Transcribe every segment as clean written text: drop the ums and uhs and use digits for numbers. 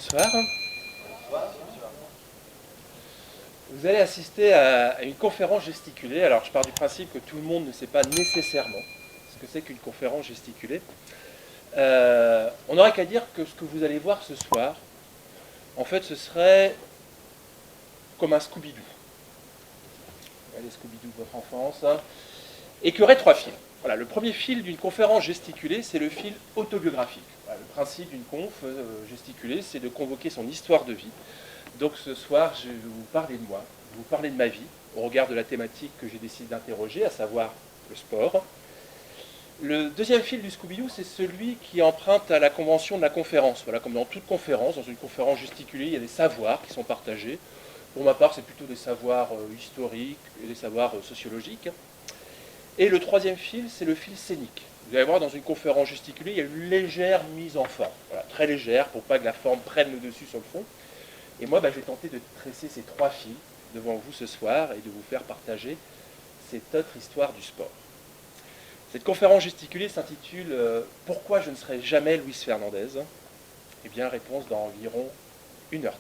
bonsoir. Vous allez assister à une conférence gesticulée. Alors, je pars du principe que tout le monde ne sait pas nécessairement ce que c'est qu'une conférence gesticulée. On n'aurait qu'à dire que ce que vous allez voir ce soir, en fait, ce serait comme un Scooby-Doo. Les Scooby-Doo de votre enfance. Et qu'il y aurait trois fils. Voilà, le premier fil d'une conférence gesticulée, c'est le fil autobiographique. Voilà, le principe d'une conf gesticulée, c'est de convoquer son histoire de vie. Donc ce soir, je vais vous parler de moi, vous parler de ma vie, au regard de la thématique que j'ai décidé d'interroger, à savoir le sport. Le deuxième fil du Scooby-Doo, c'est celui qui emprunte à la convention de la conférence. Voilà, comme dans toute conférence, dans une conférence gesticulée, il y a des savoirs qui sont partagés. Pour ma part, c'est plutôt des savoirs historiques et des savoirs sociologiques. Et le troisième fil, c'est le fil scénique. Vous allez voir, dans une conférence gesticulée, il y a une légère mise en forme. Voilà, très légère, pour pas que la forme prenne le dessus sur le fond. Et moi, je vais tenter de tresser ces trois fils devant vous ce soir et de vous faire partager cette autre histoire du sport. Cette conférence gesticulée s'intitule « Pourquoi je ne serai jamais Luis Fernandez ?» Eh bien, réponse dans environ 1h30.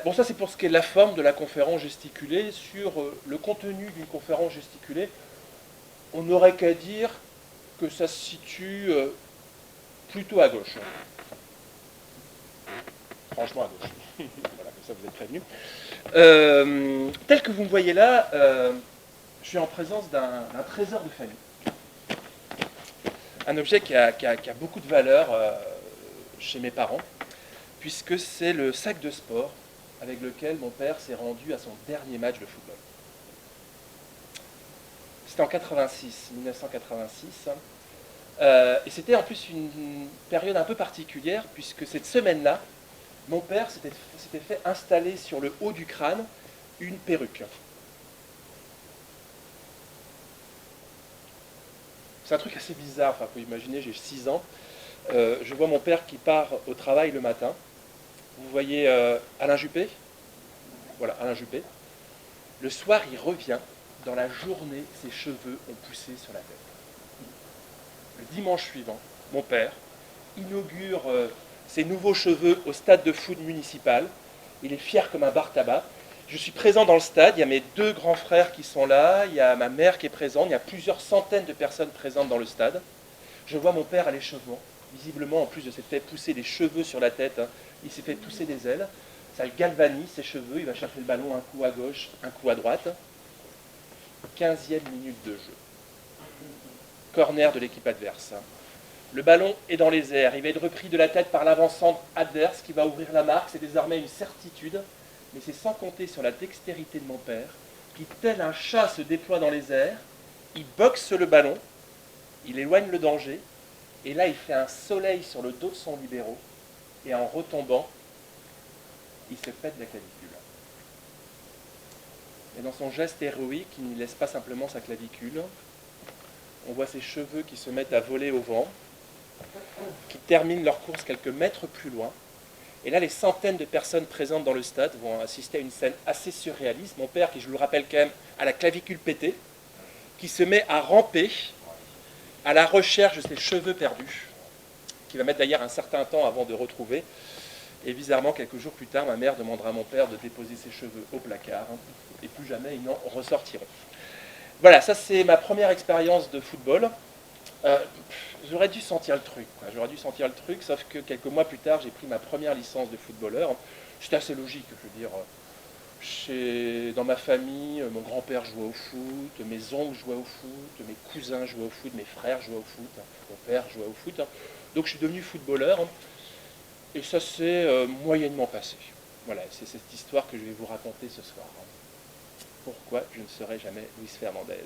Bon, ça c'est pour ce qui est de la forme de la conférence gesticulée. Sur le contenu d'une conférence gesticulée, on n'aurait qu'à dire que ça se situe plutôt à gauche. Franchement à gauche. Voilà, comme ça vous êtes prévenus. Tel que vous me voyez là, je suis en présence d'un trésor de famille. Un objet qui a beaucoup de valeur chez mes parents, puisque c'est le sac de sport avec lequel mon père s'est rendu à son dernier match de football. C'était en 1986. Et c'était en plus une période un peu particulière, puisque cette semaine-là, mon père s'était fait installer sur le haut du crâne une perruque. C'est un truc assez bizarre, enfin, faut imaginer, j'ai 6 ans. Je vois mon père qui part au travail le matin. Vous voyez Alain Juppé? Voilà, Alain Juppé. Le soir, il revient. Dans la journée, ses cheveux ont poussé sur la tête. Le dimanche suivant, mon père inaugure ses nouveaux cheveux au stade de foot municipal. Il est fier comme un bar tabac. Je suis présent dans le stade, il y a mes 2 grands frères qui sont là, il y a ma mère qui est présente, il y a plusieurs centaines de personnes présentes dans le stade. Je vois mon père à l'échauffement. Visiblement, en plus de s'être fait pousser des cheveux sur la tête, il s'est fait pousser des ailes. Ça le galvanise, ses cheveux, il va chercher le ballon un coup à gauche, un coup à droite. 15e minute de jeu. Corner de l'équipe adverse. Le ballon est dans les airs, il va être repris de la tête par l'avancante adverse qui va ouvrir la marque, c'est désormais une certitude, mais c'est sans compter sur la dextérité de mon père, qui tel un chat se déploie dans les airs, il boxe le ballon, il éloigne le danger, et là il fait un soleil sur le dos de son libéro, et en retombant, il se pète la clavicule. Et dans son geste héroïque, il ne laisse pas simplement sa clavicule. On voit ses cheveux qui se mettent à voler au vent, qui terminent leur course quelques mètres plus loin. Et là, les centaines de personnes présentes dans le stade vont assister à une scène assez surréaliste. Mon père, qui je vous le rappelle quand même, a la clavicule pétée, qui se met à ramper à la recherche de ses cheveux perdus, qui va mettre d'ailleurs un certain temps avant de retrouver. Et bizarrement, quelques jours plus tard, ma mère demandera à mon père de déposer ses cheveux au placard, et plus jamais ils n'en ressortiront. Voilà, ça c'est ma première expérience de football. J'aurais dû sentir le truc, j'aurais dû sentir le truc, sauf que quelques mois plus tard, j'ai pris ma première licence de footballeur. C'était assez logique, je veux dire. Dans ma famille, mon grand-père jouait au foot, mes oncles jouaient au foot, mes cousins jouaient au foot, mes frères jouaient au foot, mon père jouait au foot. Donc je suis devenu footballeur. Et ça s'est moyennement passé. Voilà, c'est cette histoire que je vais vous raconter ce soir. Pourquoi je ne serai jamais Luis Fernandez.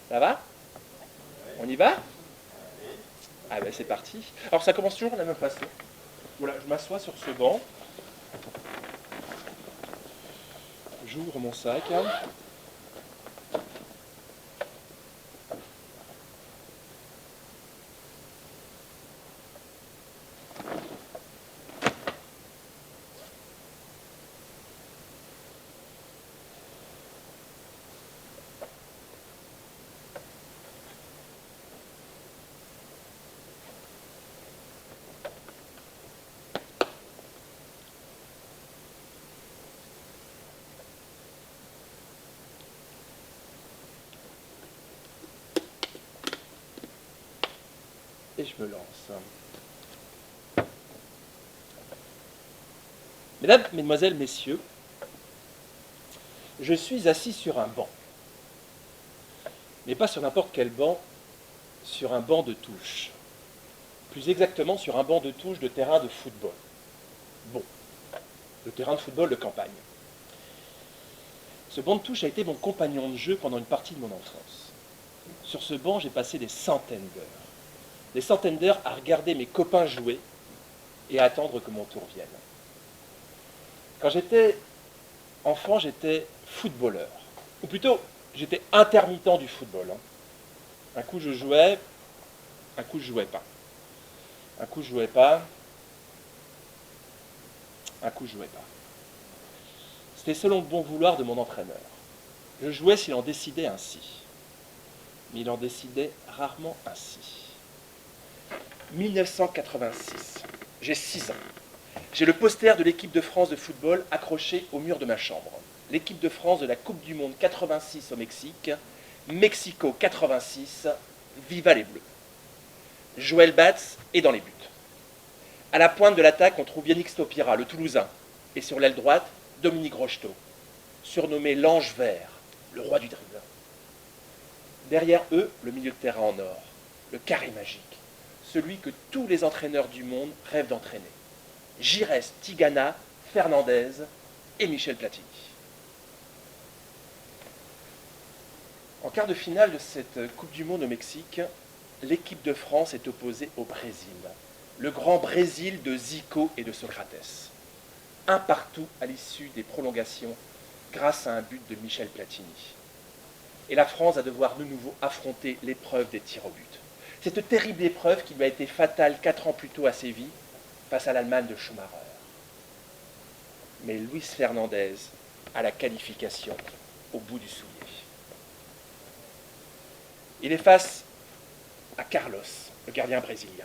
Ça va? On y va? Ah ben c'est parti. Alors ça commence toujours de la même façon. Voilà, je m'assois sur ce banc. J'ouvre mon sac. et je me lance. Mesdames, Mesdemoiselles, Messieurs, je suis assis sur un banc. Mais pas sur n'importe quel banc, sur un banc de touche. Plus exactement sur un banc de touche de terrain de football. Bon, le terrain de football de campagne. Ce banc de touche a été mon compagnon de jeu pendant une partie de mon enfance. Sur ce banc, j'ai passé des centaines d'heures. Des centaines d'heures à regarder mes copains jouer et à attendre que mon tour vienne. Quand j'étais enfant, j'étais footballeur. Ou plutôt, j'étais intermittent du football. Un coup je jouais, un coup je jouais pas. Un coup je jouais pas, un coup je jouais pas. C'était selon le bon vouloir de mon entraîneur. Je jouais s'il en décidait ainsi. Mais il en décidait rarement ainsi. 1986, j'ai 6 ans. J'ai le poster de l'équipe de France de football accroché au mur de ma chambre. L'équipe de France de la Coupe du Monde 86 au Mexique, Mexico 86, viva les Bleus. Joël Batz est dans les buts. À la pointe de l'attaque, on trouve Yannick Stopira, le Toulousain, et sur l'aile droite, Dominique Rocheteau, surnommé l'Ange Vert, le roi du dribble. Derrière eux, le milieu de terrain en or, le carré magique, celui que tous les entraîneurs du monde rêvent d'entraîner. Giresse, Tigana, Fernandez et Michel Platini. En quart de finale de cette Coupe du Monde au Mexique, l'équipe de France est opposée au Brésil. Le grand Brésil de Zico et de Socrates. Un partout à l'issue des prolongations grâce à un but de Michel Platini. Et la France va devoir de nouveau affronter l'épreuve des tirs au but. Cette terrible épreuve qui lui a été fatale 4 ans plus tôt à Séville face à l'Allemagne de Schumacher. Mais Luis Fernandez a la qualification au bout du soulier. Il est face à Carlos, le gardien brésilien.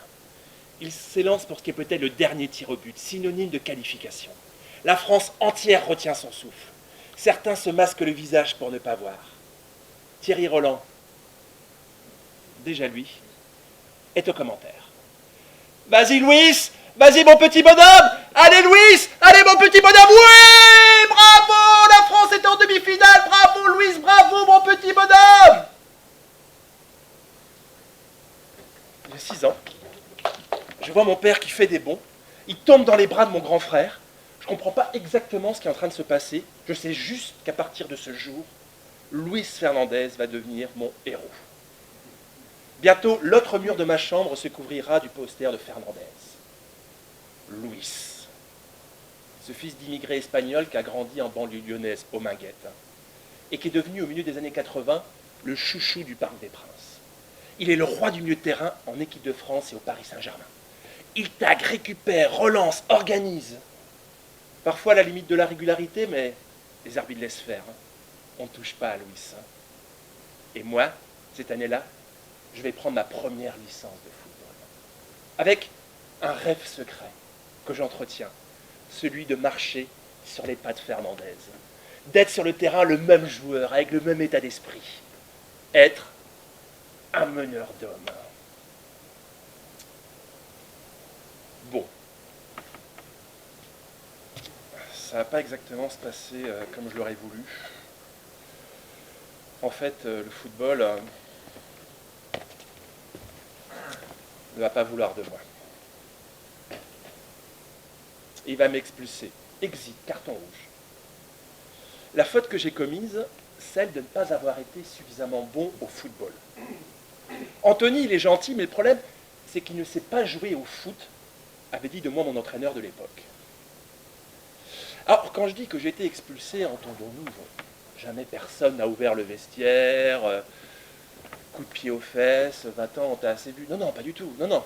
Il s'élance pour ce qui est peut-être le dernier tir au but, synonyme de qualification. La France entière retient son souffle. Certains se masquent le visage pour ne pas voir. Thierry Roland, déjà lui, est au commentaire. Vas-y Louis, vas-y mon petit bonhomme, allez Louis, allez mon petit bonhomme, oui, bravo, la France est en demi-finale, bravo Louis, bravo mon petit bonhomme. J'ai 6 ans, je vois mon père qui fait des bonds, il tombe dans les bras de mon grand frère, je ne comprends pas exactement ce qui est en train de se passer, je sais juste qu'à partir de ce jour, Luis Fernandez va devenir mon héros. Bientôt, l'autre mur de ma chambre se couvrira du poster de Fernandez. Luis, ce fils d'immigré espagnol qui a grandi en banlieue lyonnaise, au Minguettes, et qui est devenu au milieu des années 80 le chouchou du Parc des Princes. Il est le roi du milieu de terrain en équipe de France et au Paris Saint-Germain. Il tag, récupère, relance, organise. Parfois à la limite de la régularité, mais les arbitres laissent faire. On ne touche pas à Luis. Et moi, cette année-là, je vais prendre ma première licence de football. Avec un rêve secret que j'entretiens, celui de marcher sur les pas de Fernandez, d'être sur le terrain le même joueur, avec le même état d'esprit, être un meneur d'hommes. Bon, ça ne va pas exactement se passer comme je l'aurais voulu. En fait, le football ne va pas vouloir de moi. Il va m'expulser. Exit, carton rouge. La faute que j'ai commise, celle de ne pas avoir été suffisamment bon au football. Anthony, il est gentil, mais le problème, c'est qu'il ne sait pas jouer au foot, avait dit de moi mon entraîneur de l'époque. Alors, quand je dis que j'ai été expulsé, entendons-nous, jamais personne n'a ouvert le vestiaire, coup de pied aux fesses, 20 ans, on t'a assez vu. Non, non, pas du tout. Non,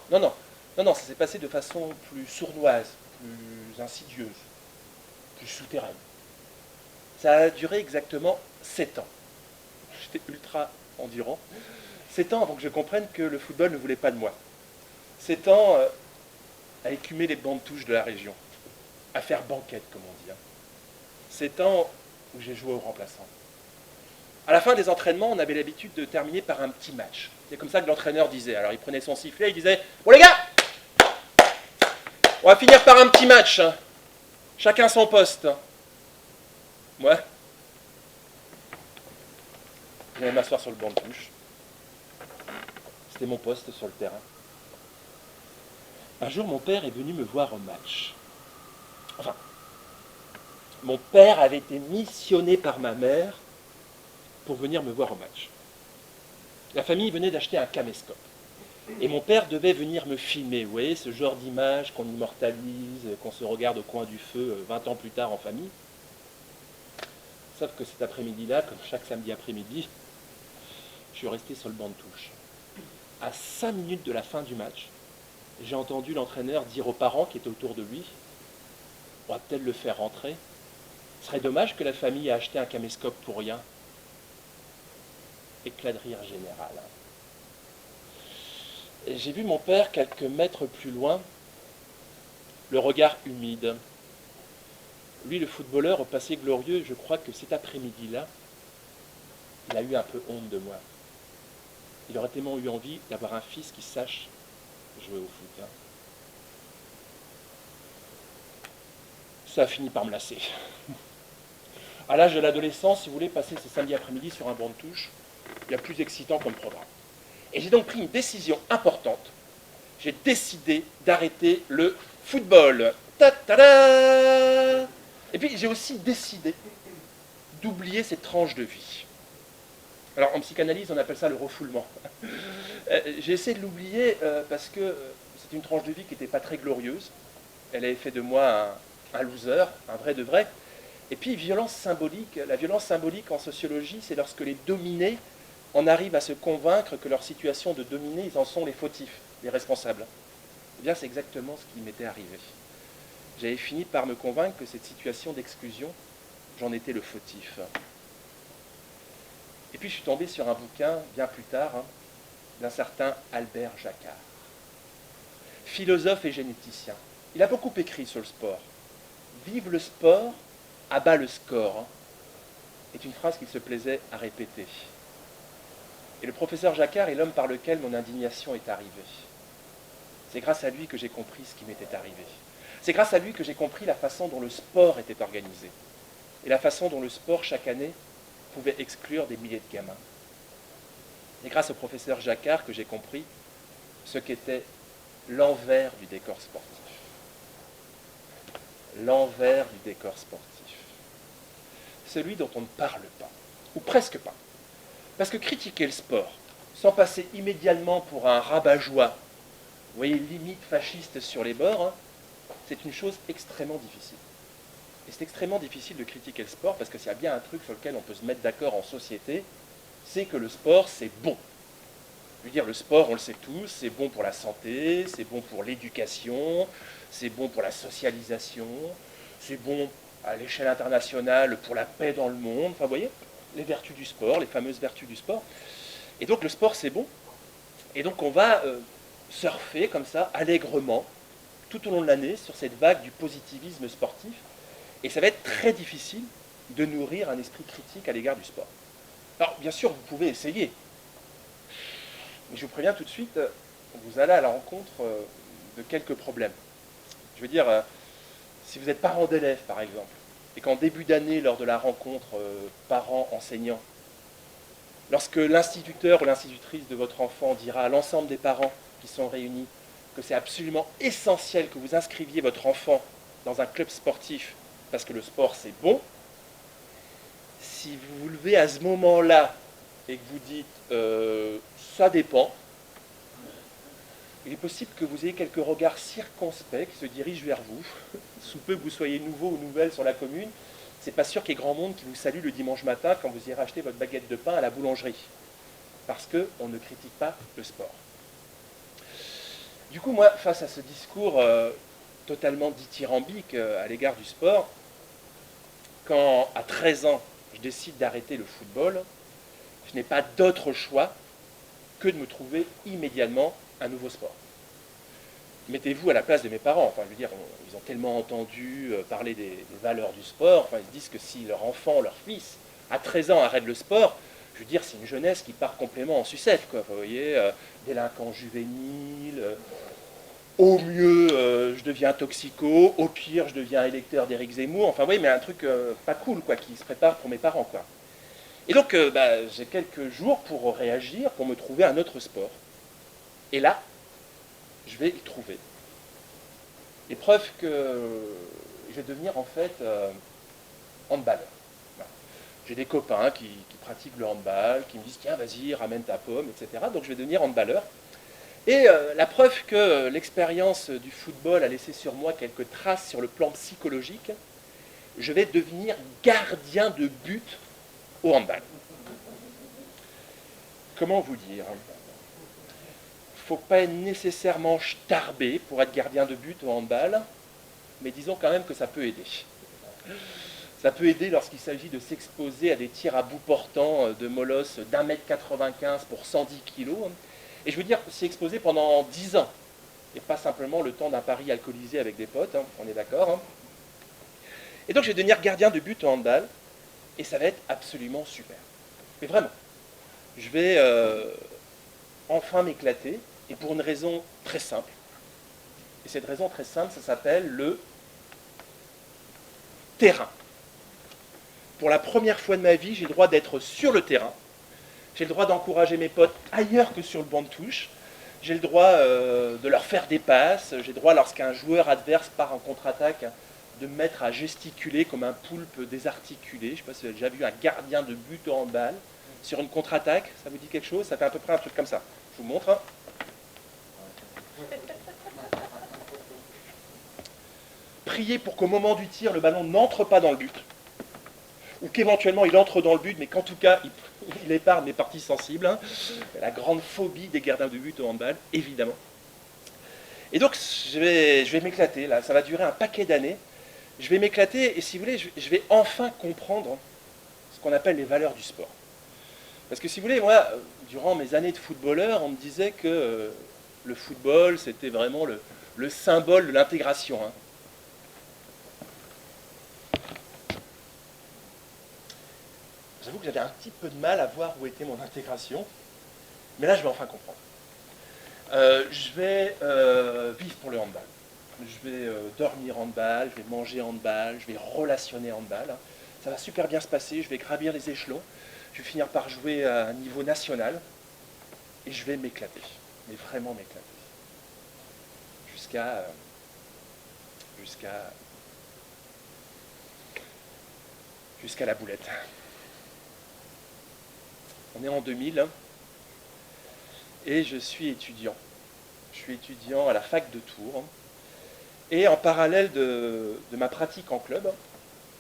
ça s'est passé de façon plus sournoise, plus insidieuse, plus souterraine. Ça a duré exactement 7 ans. J'étais ultra endurant. 7 ans avant que je comprenne que le football ne voulait pas de moi. 7 ans à écumer les bancs de touche de la région, à faire banquette, comme on dit. 7 ans où j'ai joué au remplaçant. À la fin des entraînements, on avait l'habitude de terminer par un petit match. C'est comme ça que l'entraîneur disait. Alors il prenait son sifflet, il disait « Bon les gars, on va finir par un petit match. Chacun son poste. » Moi, j'allais m'asseoir sur le banc de touche. C'était mon poste sur le terrain. Un jour, mon père est venu me voir au match. Enfin, mon père avait été missionné par ma mère pour venir me voir au match. La famille venait d'acheter un caméscope. Et mon père devait venir me filmer. Vous voyez, ce genre d'image qu'on immortalise, qu'on se regarde au coin du feu 20 ans plus tard en famille. Sauf que cet après-midi-là, comme chaque samedi après-midi, je suis resté sur le banc de touche. À 5 minutes de la fin du match, j'ai entendu l'entraîneur dire aux parents qui étaient autour de lui « On va peut-être le faire rentrer. Ce serait dommage que la famille ait acheté un caméscope pour rien. » Éclat de rire général. Et j'ai vu mon père quelques mètres plus loin, le regard humide. Lui, le footballeur au passé glorieux, je crois que cet après-midi-là, il a eu un peu honte de moi. Il aurait tellement eu envie d'avoir un fils qui sache jouer au foot. Ça a fini par me lasser. À l'âge de l'adolescence, si vous voulez, passer ces samedis après-midi sur un banc de touche, il y a plus excitant comme programme. Et j'ai donc pris une décision importante. J'ai décidé d'arrêter le football. Ta-ta-da! Et puis j'ai aussi décidé d'oublier cette tranche de vie. Alors en psychanalyse, on appelle ça le refoulement. J'ai essayé de l'oublier parce que c'est une tranche de vie qui n'était pas très glorieuse. Elle avait fait de moi un loser, un vrai de vrai. Et puis violence symbolique. La violence symbolique en sociologie, c'est lorsque les dominés en arrivent à se convaincre que leur situation de dominé, ils en sont les fautifs, les responsables. Eh bien, c'est exactement ce qui m'était arrivé. J'avais fini par me convaincre que cette situation d'exclusion, j'en étais le fautif. Et puis je suis tombé sur un bouquin, bien plus tard, d'un certain Albert Jacquard, philosophe et généticien. Il a beaucoup écrit sur le sport. « Vive le sport, abat le score » est une phrase qu'il se plaisait à répéter. Et le professeur Jacquard est l'homme par lequel mon indignation est arrivée. C'est grâce à lui que j'ai compris ce qui m'était arrivé. C'est grâce à lui que j'ai compris la façon dont le sport était organisé. Et la façon dont le sport, chaque année, pouvait exclure des milliers de gamins. Et grâce au professeur Jacquard que j'ai compris ce qu'était l'envers du décor sportif. L'envers du décor sportif. Celui dont on ne parle pas, ou presque pas. Parce que critiquer le sport, sans passer immédiatement pour un rabat-joie, vous voyez, limite fasciste sur les bords, c'est une chose extrêmement difficile. Et c'est extrêmement difficile de critiquer le sport parce que s'il y a bien un truc sur lequel on peut se mettre d'accord en société, c'est que le sport, c'est bon. Je veux dire, le sport, on le sait tous, c'est bon pour la santé, c'est bon pour l'éducation, c'est bon pour la socialisation, c'est bon à l'échelle internationale pour la paix dans le monde. Enfin, vous voyez, les vertus du sport, les fameuses vertus du sport. Et donc le sport, c'est bon. Et donc on va surfer comme ça, allègrement, tout au long de l'année, sur cette vague du positivisme sportif. Et ça va être très difficile de nourrir un esprit critique à l'égard du sport. Alors, bien sûr, vous pouvez essayer. Mais je vous préviens tout de suite, vous allez à la rencontre de quelques problèmes. Je veux dire, si vous êtes parent d'élèves, par exemple, et qu'en début d'année, lors de la rencontre parents-enseignants, lorsque l'instituteur ou l'institutrice de votre enfant dira à l'ensemble des parents qui sont réunis que c'est absolument essentiel que vous inscriviez votre enfant dans un club sportif parce que le sport c'est bon, si vous vous levez à ce moment-là et que vous dites ça dépend, il est possible que vous ayez quelques regards circonspects qui se dirigent vers vous, sous peu que vous soyez nouveau ou nouvelle sur la commune. C'est pas sûr qu'il y ait grand monde qui vous salue le dimanche matin quand vous irez acheter votre baguette de pain à la boulangerie. Parce qu'on ne critique pas le sport. Du coup, moi, face à ce discours totalement dithyrambique à l'égard du sport, quand à 13 ans, je décide d'arrêter le football, je n'ai pas d'autre choix que de me trouver immédiatement un nouveau sport. Mettez-vous à la place de mes parents. Enfin, je veux dire, ils ont tellement entendu parler des valeurs du sport. Enfin, ils se disent que si leur enfant, leur fils, à 13 ans, arrête le sport, je veux dire, c'est une jeunesse qui part complètement en sucette, quoi. Vous voyez, délinquant juvénile, au mieux, je deviens toxico, au pire, je deviens électeur d'Éric Zemmour. Enfin, oui, mais un truc pas cool, quoi, qui se prépare pour mes parents, quoi. Et donc, j'ai quelques jours pour réagir, pour me trouver un autre sport. Et là, je vais y trouver. Et preuve que je vais devenir, en fait, handballeur. Voilà. J'ai des copains qui pratiquent le handball, qui me disent, tiens, vas-y, ramène ta pomme, etc. Donc, je vais devenir handballeur. Et la preuve que l'expérience du football a laissé sur moi quelques traces sur le plan psychologique, je vais devenir gardien de but au handball. Comment vous dire? Il ne faut pas être nécessairement starbé pour être gardien de but au handball, mais disons quand même que ça peut aider. Ça peut aider lorsqu'il s'agit de s'exposer à des tirs à bout portant de molosse d'1,95 m pour 110 kg. Et je veux dire, s'y exposer pendant 10 ans, et pas simplement le temps d'un pari alcoolisé avec des potes, hein, on est d'accord. Hein. Et donc je vais devenir gardien de but au handball, et ça va être absolument super. Mais vraiment, je vais enfin m'éclater, et pour une raison très simple. Et cette raison très simple, ça s'appelle le terrain. Pour la première fois de ma vie, j'ai le droit d'être sur le terrain. J'ai le droit d'encourager mes potes ailleurs que sur le banc de touche. J'ai le droit de leur faire des passes. J'ai le droit, lorsqu'un joueur adverse part en contre-attaque, de me mettre à gesticuler comme un poulpe désarticulé. Je ne sais pas si vous avez déjà vu un gardien de but au handball sur une contre-attaque. Ça vous dit quelque chose? Ça fait à peu près un truc comme ça. Je vous montre. Hein. Priez pour qu'au moment du tir, le ballon n'entre pas dans le but. Ou qu'éventuellement il entre dans le but, mais qu'en tout cas, il épargne les parties sensibles. Hein. La grande phobie des gardiens de but au handball, évidemment. Et donc, je vais m'éclater, là. Ça va durer un paquet d'années. Je vais m'éclater, et si vous voulez, je vais enfin comprendre ce qu'on appelle les valeurs du sport. Parce que si vous voulez, moi, durant mes années de footballeur, on me disait que le football, c'était vraiment le symbole de l'intégration. Hein. J'avoue que j'avais un petit peu de mal à voir où était mon intégration, mais là je vais enfin comprendre. Je vais vivre pour le handball. Je vais dormir handball, je vais manger handball, je vais relationner handball. Ça va super bien se passer, je vais gravir les échelons, je vais finir par jouer à un niveau national, et je vais m'éclater, mais vraiment m'éclater. Jusqu'à la boulette. On est en 2000 et je suis étudiant. Je suis étudiant à la fac de Tours. Et en parallèle de ma pratique en club,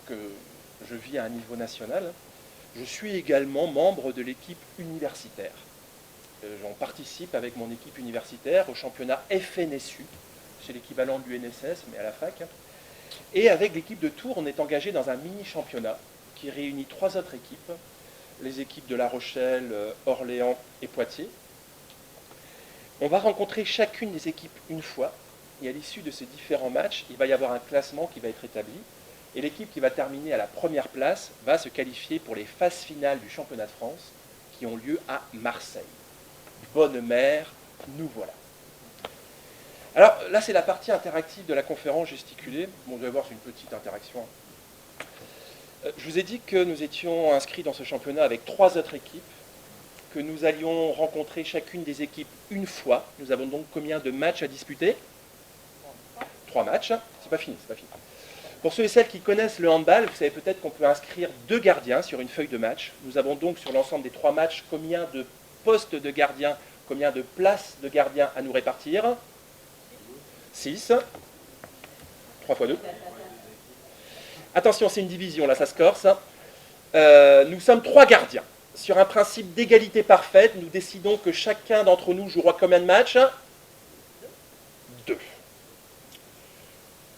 que je vis à un niveau national, je suis également membre de l'équipe universitaire. J'en participe avec mon équipe universitaire au championnat FNSU, c'est l'équivalent de l'UNSS, mais à la fac. Et avec l'équipe de Tours, on est engagé dans un mini-championnat qui réunit 3 autres équipes, les équipes de La Rochelle, Orléans et Poitiers. On va rencontrer chacune des équipes une fois, et à l'issue de ces différents matchs, il va y avoir un classement qui va être établi, et l'équipe qui va terminer à la première place va se qualifier pour les phases finales du championnat de France, qui ont lieu à Marseille. Bonne mère, nous voilà. Alors là, c'est la partie interactive de la conférence gesticulée. Bon, vous allez voir, c'est une petite interaction. Je vous ai dit que nous étions inscrits dans ce championnat avec 3 autres équipes, que nous allions rencontrer chacune des équipes une fois. Nous avons donc combien de matchs à disputer? 3 matchs. C'est pas fini, c'est pas fini. Pour ceux et celles qui connaissent le handball, vous savez peut-être qu'on peut inscrire 2 gardiens sur une feuille de match. Nous avons donc sur l'ensemble des 3 matchs combien de postes de gardiens, combien de places de gardiens à nous répartir? 6. 3 fois 2. Attention, c'est une division, là, ça se corse. Nous sommes 3 gardiens. Sur un principe d'égalité parfaite, nous décidons que chacun d'entre nous jouera combien de matchs? 2.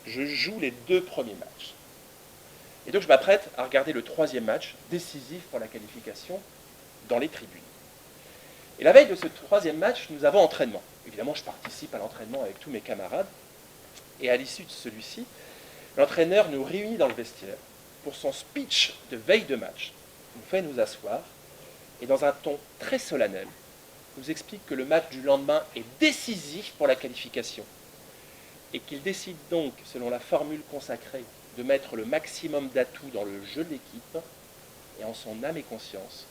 Je joue les 2 premiers matchs. Et donc je m'apprête à regarder le 3e match, décisif pour la qualification, dans les tribunes. Et la veille de ce 3e match, nous avons entraînement. Évidemment, je participe à l'entraînement avec tous mes camarades. Et à l'issue de celui-ci, l'entraîneur nous réunit dans le vestiaire pour son speech de veille de match. Il nous fait nous asseoir et dans un ton très solennel, nous explique que le match du lendemain est décisif pour la qualification et qu'il décide donc, selon la formule consacrée, de mettre le maximum d'atouts dans le jeu de l'équipe, et en son âme et conscience,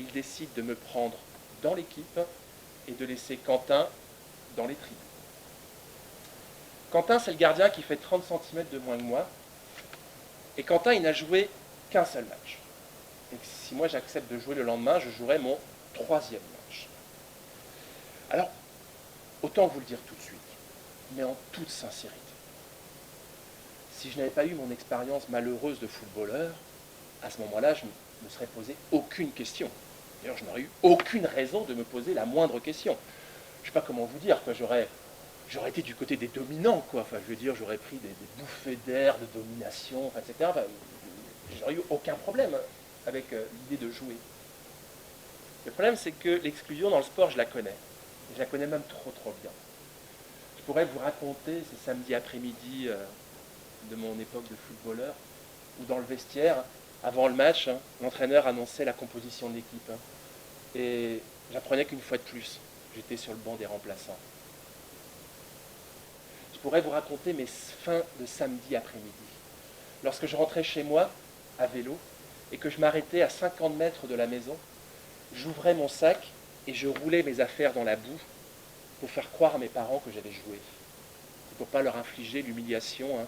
il décide de me prendre dans l'équipe et de laisser Quentin dans les tribunes. Quentin, c'est le gardien qui fait 30 cm de moins que moi, et Quentin, il n'a joué qu'un seul match. Et si moi j'accepte de jouer le lendemain, je jouerai mon 3e match. Alors, autant vous le dire tout de suite, mais en toute sincérité. Si je n'avais pas eu mon expérience malheureuse de footballeur, à ce moment-là, je ne me serais posé aucune question. D'ailleurs, je n'aurais eu aucune raison de me poser la moindre question. Je ne sais pas comment vous dire, quoi. J'aurais été du côté des dominants, quoi. Enfin, je veux dire, j'aurais pris des bouffées d'air, de domination, etc. Enfin, j'aurais eu aucun problème avec l'idée de jouer. Le problème, c'est que l'exclusion dans le sport, je la connais. Je la connais même trop bien. Je pourrais vous raconter ces samedis après-midi de mon époque de footballeur, où dans le vestiaire, avant le match, l'entraîneur annonçait la composition de l'équipe. Et j'apprenais qu'une fois de plus, j'étais sur le banc des remplaçants. Je pourrais vous raconter mes fins de samedi après-midi. Lorsque je rentrais chez moi, à vélo, et que je m'arrêtais à 50 mètres de la maison, j'ouvrais mon sac et je roulais mes affaires dans la boue pour faire croire à mes parents que j'avais joué. Et pour ne pas leur infliger l'humiliation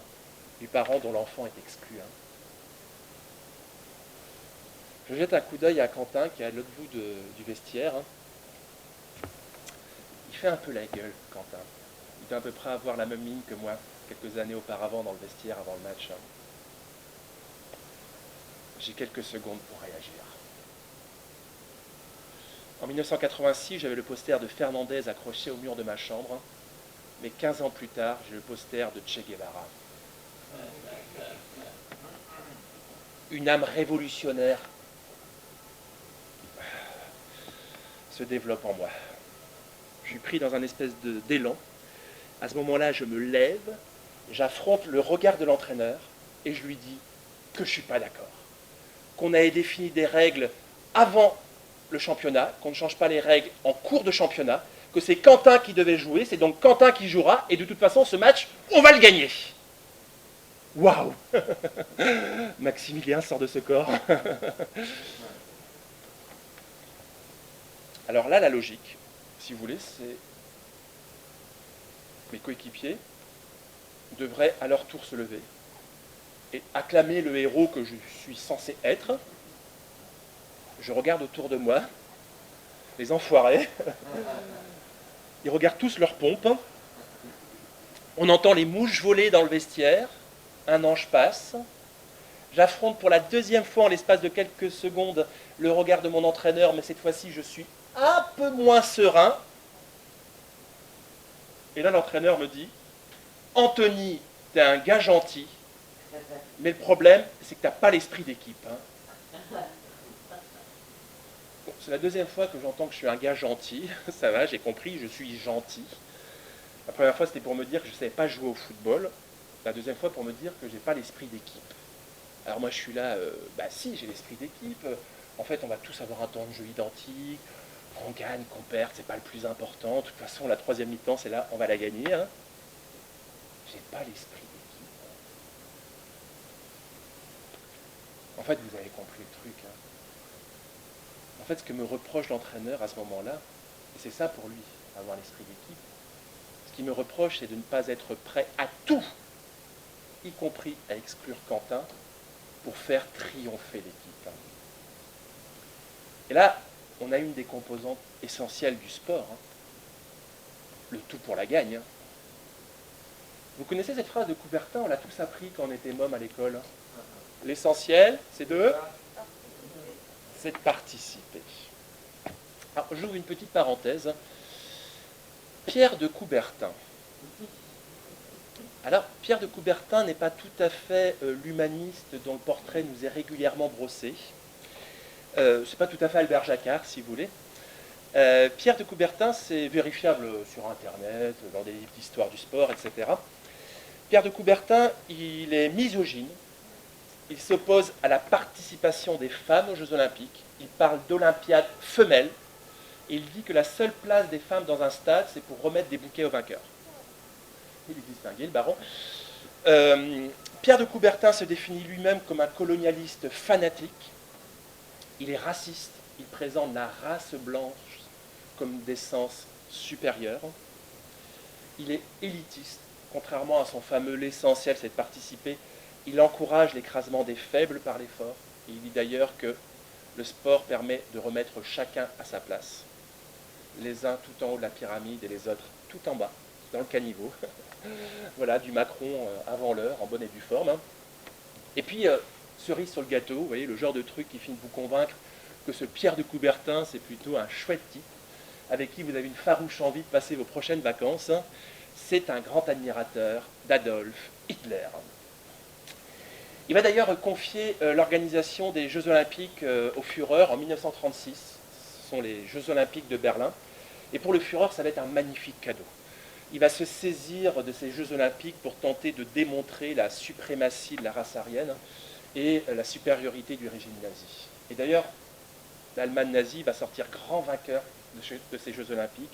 du parent dont l'enfant est exclu. Je jette un coup d'œil à Quentin qui est à l'autre bout du vestiaire. Il fait un peu la gueule, Quentin. Il doit à peu près avoir la même mine que moi, quelques années auparavant dans le vestiaire avant le match. J'ai quelques secondes pour réagir. En 1986, j'avais le poster de Fernandez accroché au mur de ma chambre, mais 15 ans plus tard, j'ai le poster de Che Guevara. Une âme révolutionnaire se développe en moi. Je suis pris dans un espèce d'élan. À ce moment-là, je me lève, j'affronte le regard de l'entraîneur et je lui dis que je ne suis pas d'accord. Qu'on avait défini des règles avant le championnat, qu'on ne change pas les règles en cours de championnat, que c'est Quentin qui devait jouer, c'est donc Quentin qui jouera, et de toute façon, ce match, on va le gagner. Waouh. Maximilien sort de ce corps. Alors là, la logique, si vous voulez, c'est mes coéquipiers devraient à leur tour se lever et acclamer le héros que je suis censé être. Je regarde autour de moi, les enfoirés, ils regardent tous leurs pompes, on entend les mouches voler dans le vestiaire, un ange passe, j'affronte pour la 2e fois en l'espace de quelques secondes le regard de mon entraîneur, mais cette fois-ci je suis un peu moins serein. Et là l'entraîneur me dit « Anthony, t'es un gars gentil, mais le problème c'est que t'as pas l'esprit d'équipe. » Bon, c'est la 2e fois que j'entends que je suis un gars gentil, ça va, j'ai compris, je suis gentil. La première fois c'était pour me dire que je ne savais pas jouer au football, la 2e fois pour me dire que je n'ai pas l'esprit d'équipe. Alors moi je suis là, si j'ai l'esprit d'équipe, en fait on va tous avoir un temps de jeu identique, qu'on gagne, qu'on perde, c'est pas le plus important, de toute façon la 3e mi-temps c'est là, on va la gagner. J'ai pas l'esprit d'équipe. En fait vous avez compris le truc. En fait, ce que me reproche l'entraîneur à ce moment-là, et c'est ça pour lui, avoir l'esprit d'équipe, ce qu'il me reproche, c'est de ne pas être prêt à tout, y compris à exclure Quentin, pour faire triompher l'équipe. Et là, on a une des composantes essentielles du sport, le tout pour la gagne. Vous connaissez cette phrase de Coubertin, on l'a tous appris quand on était môme à l'école. L'essentiel, c'est de participer. Alors, j'ouvre une petite parenthèse. Pierre de Coubertin. Alors, Pierre de Coubertin n'est pas tout à fait l'humaniste dont le portrait nous est régulièrement brossé. C'est pas tout à fait Albert Jacquard, si vous voulez. Pierre de Coubertin, c'est vérifiable sur Internet, dans des livres d'histoire du sport, etc. Pierre de Coubertin, il est misogyne, il s'oppose à la participation des femmes aux Jeux Olympiques. Il parle d'Olympiade femelle. Et il dit que la seule place des femmes dans un stade, c'est pour remettre des bouquets aux vainqueurs. Il est distingué, le baron. Pierre de Coubertin se définit lui-même comme un colonialiste fanatique. Il est raciste. Il présente la race blanche comme d'essence supérieure. Il est élitiste. Contrairement à son fameux l'essentiel, c'est de participer, il encourage l'écrasement des faibles par les forts. Et il dit d'ailleurs que le sport permet de remettre chacun à sa place. Les uns tout en haut de la pyramide et les autres tout en bas, dans le caniveau. Voilà, du Macron avant l'heure, en bonne et due forme. Et puis, cerise sur le gâteau, vous voyez, le genre de truc qui finit de vous convaincre que ce Pierre de Coubertin, c'est plutôt un chouette type, avec qui vous avez une farouche envie de passer vos prochaines vacances. C'est un grand admirateur d'Adolf Hitler. Il va d'ailleurs confier l'organisation des Jeux Olympiques au Führer en 1936. Ce sont les Jeux Olympiques de Berlin. Et pour le Führer, ça va être un magnifique cadeau. Il va se saisir de ces Jeux Olympiques pour tenter de démontrer la suprématie de la race aryenne et la supériorité du régime nazi. Et d'ailleurs, l'Allemagne nazie va sortir grand vainqueur de ces Jeux Olympiques.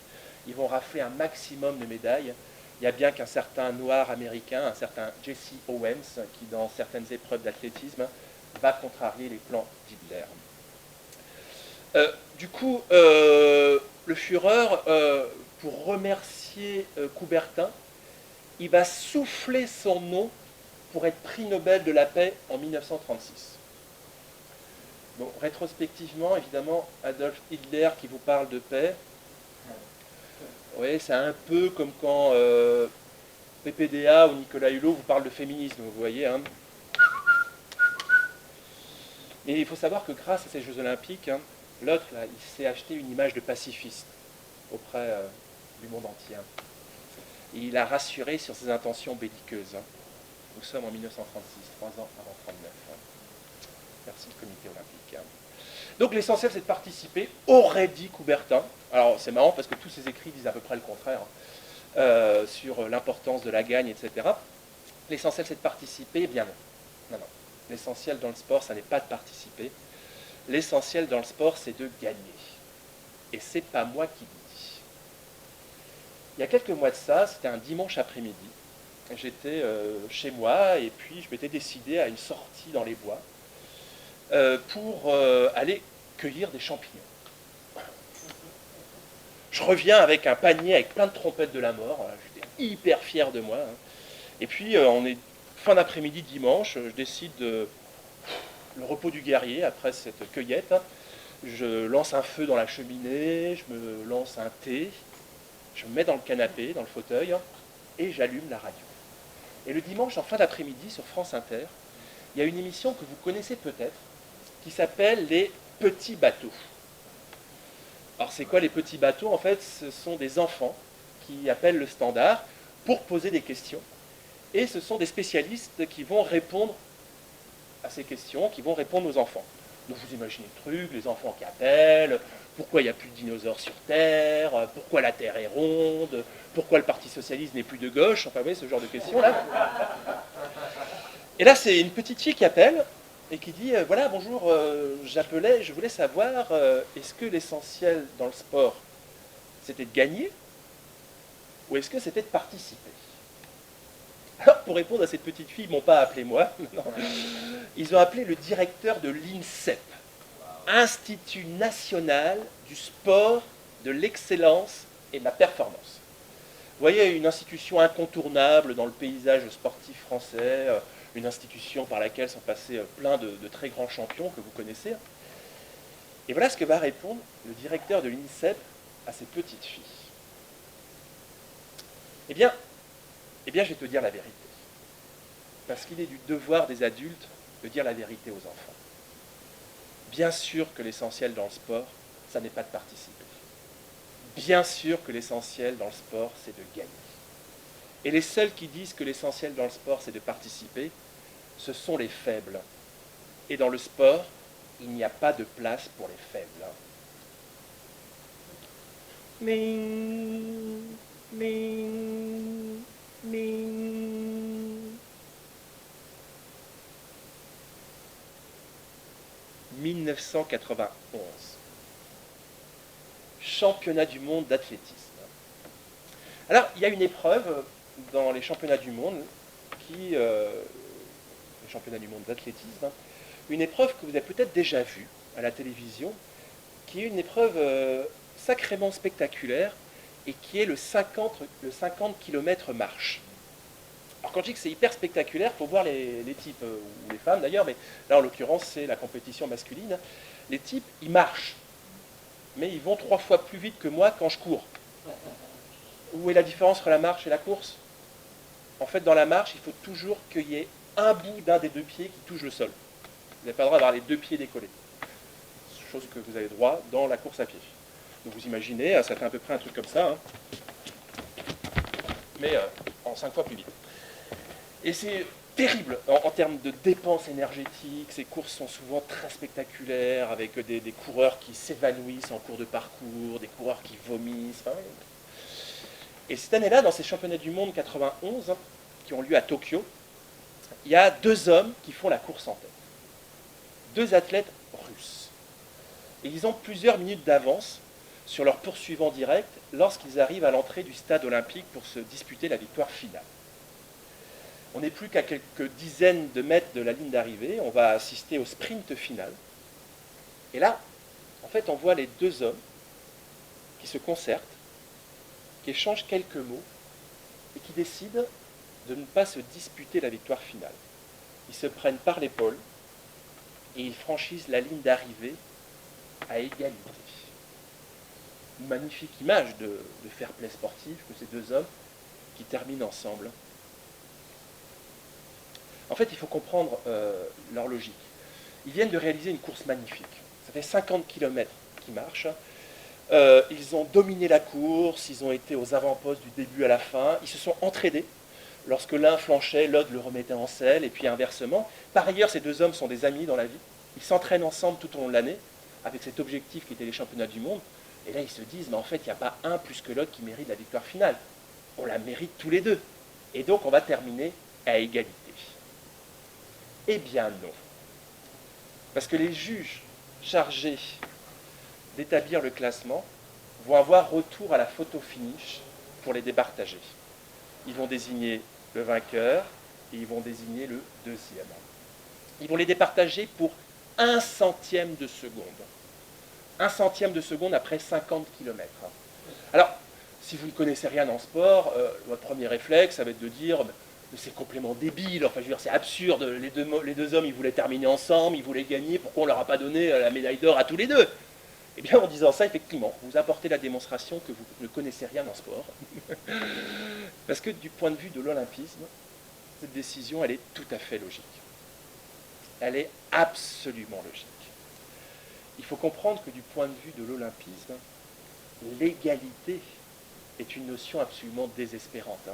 Ils vont rafler un maximum de médailles. Il n'y a bien qu'un certain noir américain, un certain Jesse Owens, qui dans certaines épreuves d'athlétisme va contrarier les plans d'Hitler. Du coup, le Führer, pour remercier Coubertin, il va souffler son nom pour être prix Nobel de la paix en 1936. Bon, rétrospectivement, évidemment, Adolf Hitler qui vous parle de paix, oui, c'est un peu comme quand PPDA ou Nicolas Hulot vous parle de féminisme, vous voyez. Hein. Et il faut savoir que grâce à ces Jeux Olympiques, hein, l'autre, là, il s'est acheté une image de pacifiste auprès du monde entier. Hein. Et il a rassuré sur ses intentions belliqueuses. Hein. Nous sommes en 1936, 3 ans avant 1939. Hein. Merci le comité olympique. Hein. Donc l'essentiel, c'est de participer, aurait dit Coubertin. Alors c'est marrant parce que tous ses écrits disent à peu près le contraire sur l'importance de la gagne, etc. L'essentiel, c'est de participer. Eh bien non. Non, non. L'essentiel dans le sport, ça n'est pas de participer. L'essentiel dans le sport, c'est de gagner. Et c'est pas moi qui le dis. Il y a quelques mois de ça, c'était un dimanche après-midi. J'étais chez moi et puis je m'étais décidé à une sortie dans les bois pour aller cueillir des champignons. Je reviens avec un panier avec plein de trompettes de la mort. J'étais hyper fier de moi. Hein. Et puis, on est fin d'après-midi dimanche. Je décide de le repos du guerrier après cette cueillette. Hein. Je lance un feu dans la cheminée. Je me lance un thé. Je me mets dans le canapé, dans le fauteuil. Hein, et j'allume la radio. Et le dimanche, en fin d'après-midi, sur France Inter, il y a une émission que vous connaissez peut-être, qui s'appelle Les Petits Bateaux. Alors c'est quoi les petits bateaux? En fait, ce sont des enfants qui appellent le standard pour poser des questions. Et ce sont des spécialistes qui vont répondre à ces questions, qui vont répondre aux enfants. Donc vous imaginez le truc, les enfants qui appellent, pourquoi il n'y a plus de dinosaures sur Terre, pourquoi la Terre est ronde, pourquoi le Parti Socialiste n'est plus de gauche, enfin vous voyez ce genre de questions-là. Et là c'est une petite fille qui appelle, et qui dit, voilà, bonjour, j'appelais, je voulais savoir, est-ce que l'essentiel dans le sport, c'était de gagner, ou est-ce que c'était de participer? Alors, pour répondre à cette petite fille, ils ne m'ont pas appelé moi, non. Ils ont appelé le directeur de l'INSEP, Institut National du Sport, de l'Excellence et de la Performance. Vous voyez, une institution incontournable dans le paysage sportif français, une institution par laquelle sont passés plein de très grands champions que vous connaissez. Et voilà ce que va répondre le directeur de l'INSEP à ces petites filles. Eh bien, je vais te dire la vérité. Parce qu'il est du devoir des adultes de dire la vérité aux enfants. Bien sûr que l'essentiel dans le sport, ça n'est pas de participer. Bien sûr que l'essentiel dans le sport, c'est de gagner. Et les seuls qui disent que l'essentiel dans le sport, c'est de participer, ce sont les faibles. Et dans le sport, il n'y a pas de place pour les faibles. Ming, ming, ming. 1991. Championnat du monde d'athlétisme. Alors, il y a une épreuve dans les championnats du monde les championnats du monde d'athlétisme, une épreuve que vous avez peut-être déjà vue à la télévision, qui est une épreuve sacrément spectaculaire et qui est le 50 km marche. Alors quand je dis que c'est hyper spectaculaire, il faut voir les types, ou les femmes d'ailleurs, mais là en l'occurrence c'est la compétition masculine. Les types, ils marchent, mais ils vont 3 fois plus vite que moi quand je cours. Où est la différence entre la marche et la course? En fait, dans la marche, il faut toujours qu'il y ait un bout d'un des 2 pieds qui touche le sol. Vous n'avez pas le droit d'avoir les 2 pieds décollés. Chose que vous avez droit dans la course à pied. Donc vous imaginez, ça fait à peu près un truc comme ça, hein, mais en 5 fois plus vite. Et c'est terrible en termes de dépenses énergétiques. Ces courses sont souvent très spectaculaires, avec des coureurs qui s'évanouissent en cours de parcours, des coureurs qui vomissent. Enfin, et cette année-là, dans ces championnats du monde 91, qui ont lieu à Tokyo, il y a 2 hommes qui font la course en tête. 2 athlètes russes. Et ils ont plusieurs minutes d'avance sur leur poursuivant direct lorsqu'ils arrivent à l'entrée du stade olympique pour se disputer la victoire finale. On n'est plus qu'à quelques dizaines de mètres de la ligne d'arrivée, on va assister au sprint final. Et là, en fait, on voit les 2 hommes qui se concertent, qui échangent quelques mots et qui décident de ne pas se disputer la victoire finale. Ils se prennent par l'épaule et ils franchissent la ligne d'arrivée à égalité. Une magnifique image de fair play sportif que ces 2 hommes qui terminent ensemble. En fait, il faut comprendre leur logique. Ils viennent de réaliser une course magnifique. Ça fait 50 km qu'ils marchent. Ils ont dominé la course, ils ont été aux avant-postes du début à la fin. Ils se sont entraînés. Lorsque l'un flanchait, l'autre le remettait en selle, et puis inversement. Par ailleurs, ces 2 hommes sont des amis dans la vie. Ils s'entraînent ensemble tout au long de l'année, avec cet objectif qui était les championnats du monde. Et là, ils se disent, mais en fait, il n'y a pas un plus que l'autre qui mérite la victoire finale. On la mérite tous les 2. Et donc, on va terminer à égalité. Eh bien non. Parce que les juges chargés d'établir le classement vont avoir retour à la photo finish pour les départager. Ils vont désigner le vainqueur et ils vont désigner le deuxième. Ils vont les départager pour 1 centième de seconde. 1 centième de seconde après 50 km. Alors, si vous ne connaissez rien en sport, votre premier réflexe, ça va être de dire c'est complètement débile, enfin je veux dire, c'est absurde, les deux hommes, ils voulaient terminer ensemble, ils voulaient gagner, pourquoi on ne leur a pas donné la médaille d'or à tous les 2? Eh bien, en disant ça, effectivement, vous apportez la démonstration que vous ne connaissez rien en sport. Parce que du point de vue de l'olympisme, cette décision, elle est tout à fait logique. Elle est absolument logique. Il faut comprendre que du point de vue de l'olympisme, l'égalité est une notion absolument désespérante.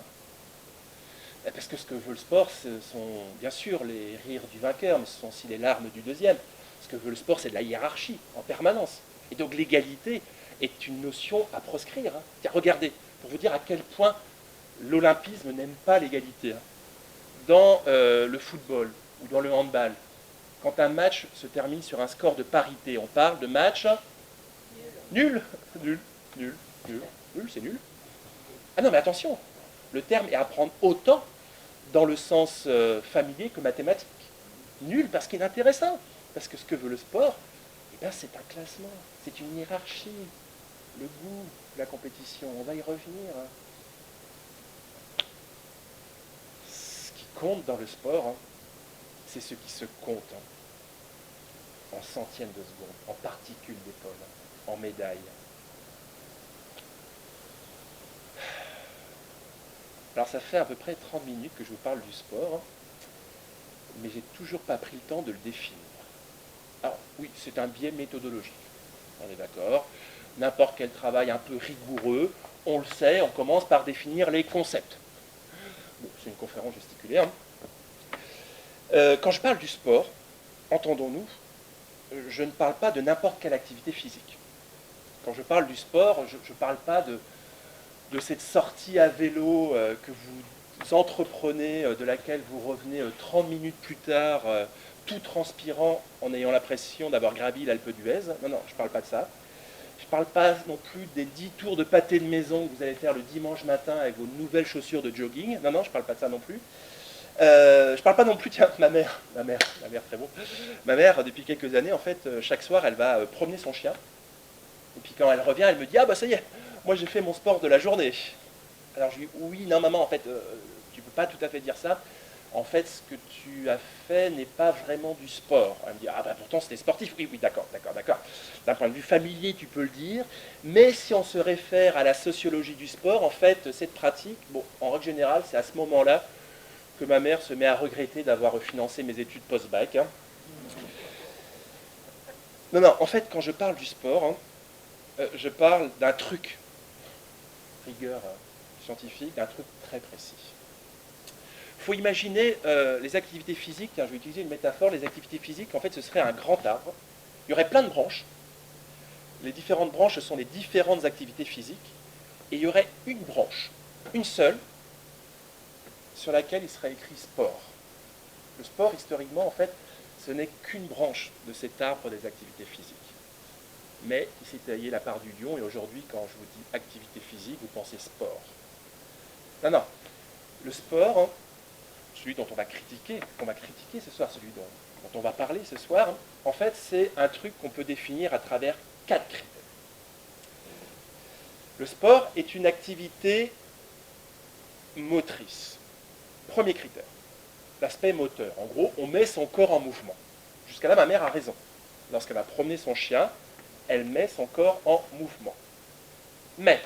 Parce que ce que veut le sport, ce sont bien sûr les rires du vainqueur, mais ce sont aussi les larmes du deuxième. Ce que veut le sport, c'est de la hiérarchie en permanence. Et donc l'égalité est une notion à proscrire. Tiens, regardez, pour vous dire à quel point l'olympisme n'aime pas l'égalité. Dans le football ou dans le handball, quand un match se termine sur un score de parité, on parle de match nul. Nul, nul, nul, nul, c'est nul. Ah non, mais attention, le terme est à prendre autant dans le sens familier que mathématique. Nul parce qu'il est intéressant. Parce que ce que veut le sport, eh bien, c'est un classement, c'est une hiérarchie, le goût de la compétition. On va y revenir. Ce qui compte dans le sport, c'est ce qui se compte en centièmes de seconde, en particules d'épaule, en médailles. Alors ça fait à peu près 30 minutes que je vous parle du sport, mais j'ai toujours pas pris le temps de le définir. Alors oui, c'est un biais méthodologique, on est d'accord. N'importe quel travail un peu rigoureux, on le sait, on commence par définir les concepts. Bon, c'est une conférence gesticulaire. Quand je parle du sport, entendons-nous, je ne parle pas de n'importe quelle activité physique. Quand je parle du sport, je ne parle pas de cette sortie à vélo que vous entreprenez, de laquelle vous revenez 30 minutes plus tard, tout transpirant, en ayant l'impression d'avoir gravi l'Alpe d'Huez. Non, non, je ne parle pas de ça. Je ne parle pas non plus des 10 tours de pâté de maison que vous allez faire le dimanche matin avec vos nouvelles chaussures de jogging. Non, non, je ne parle pas de ça non plus. Je ne parle pas non plus, tiens, ma mère, très bon. Ma mère, depuis quelques années, en fait, chaque soir, elle va promener son chien. Et puis quand elle revient, elle me dit, ah bah ça y est, moi j'ai fait mon sport de la journée. Alors je lui dis, oui, non maman, en fait, tu ne peux pas tout à fait dire ça. En fait, ce que tu as fait n'est pas vraiment du sport. Elle me dit, ah bah pourtant c'était sportif. Oui, oui, d'accord. D'un point de vue familier, tu peux le dire. Mais si on se réfère à la sociologie du sport, en fait, cette pratique, bon, en règle générale, c'est à ce moment-là que ma mère se met à regretter d'avoir financé mes études post-bac. Hein. Non, en fait, quand je parle du sport, hein, je parle d'un truc, rigueur scientifique, d'un truc très précis. Il faut imaginer les activités physiques, je vais utiliser une métaphore, les activités physiques, en fait, ce serait un grand arbre. Il y aurait plein de branches. Les différentes branches, ce sont les différentes activités physiques. Et il y aurait une branche, une seule, sur laquelle il serait écrit sport. Le sport, historiquement, en fait, ce n'est qu'une branche de cet arbre des activités physiques. Mais il s'est taillé la part du lion, et aujourd'hui, quand je vous dis activité physique, vous pensez sport. Non. Le sport, hein, celui dont on va critiquer ce soir, celui dont on va parler ce soir, hein, en fait, c'est un truc qu'on peut définir à travers 4 critères. Le sport est une activité motrice. Premier critère, l'aspect moteur. En gros, on met son corps en mouvement. Jusqu'à là, ma mère a raison. Lorsqu'elle va promener son chien, elle met son corps en mouvement. Mais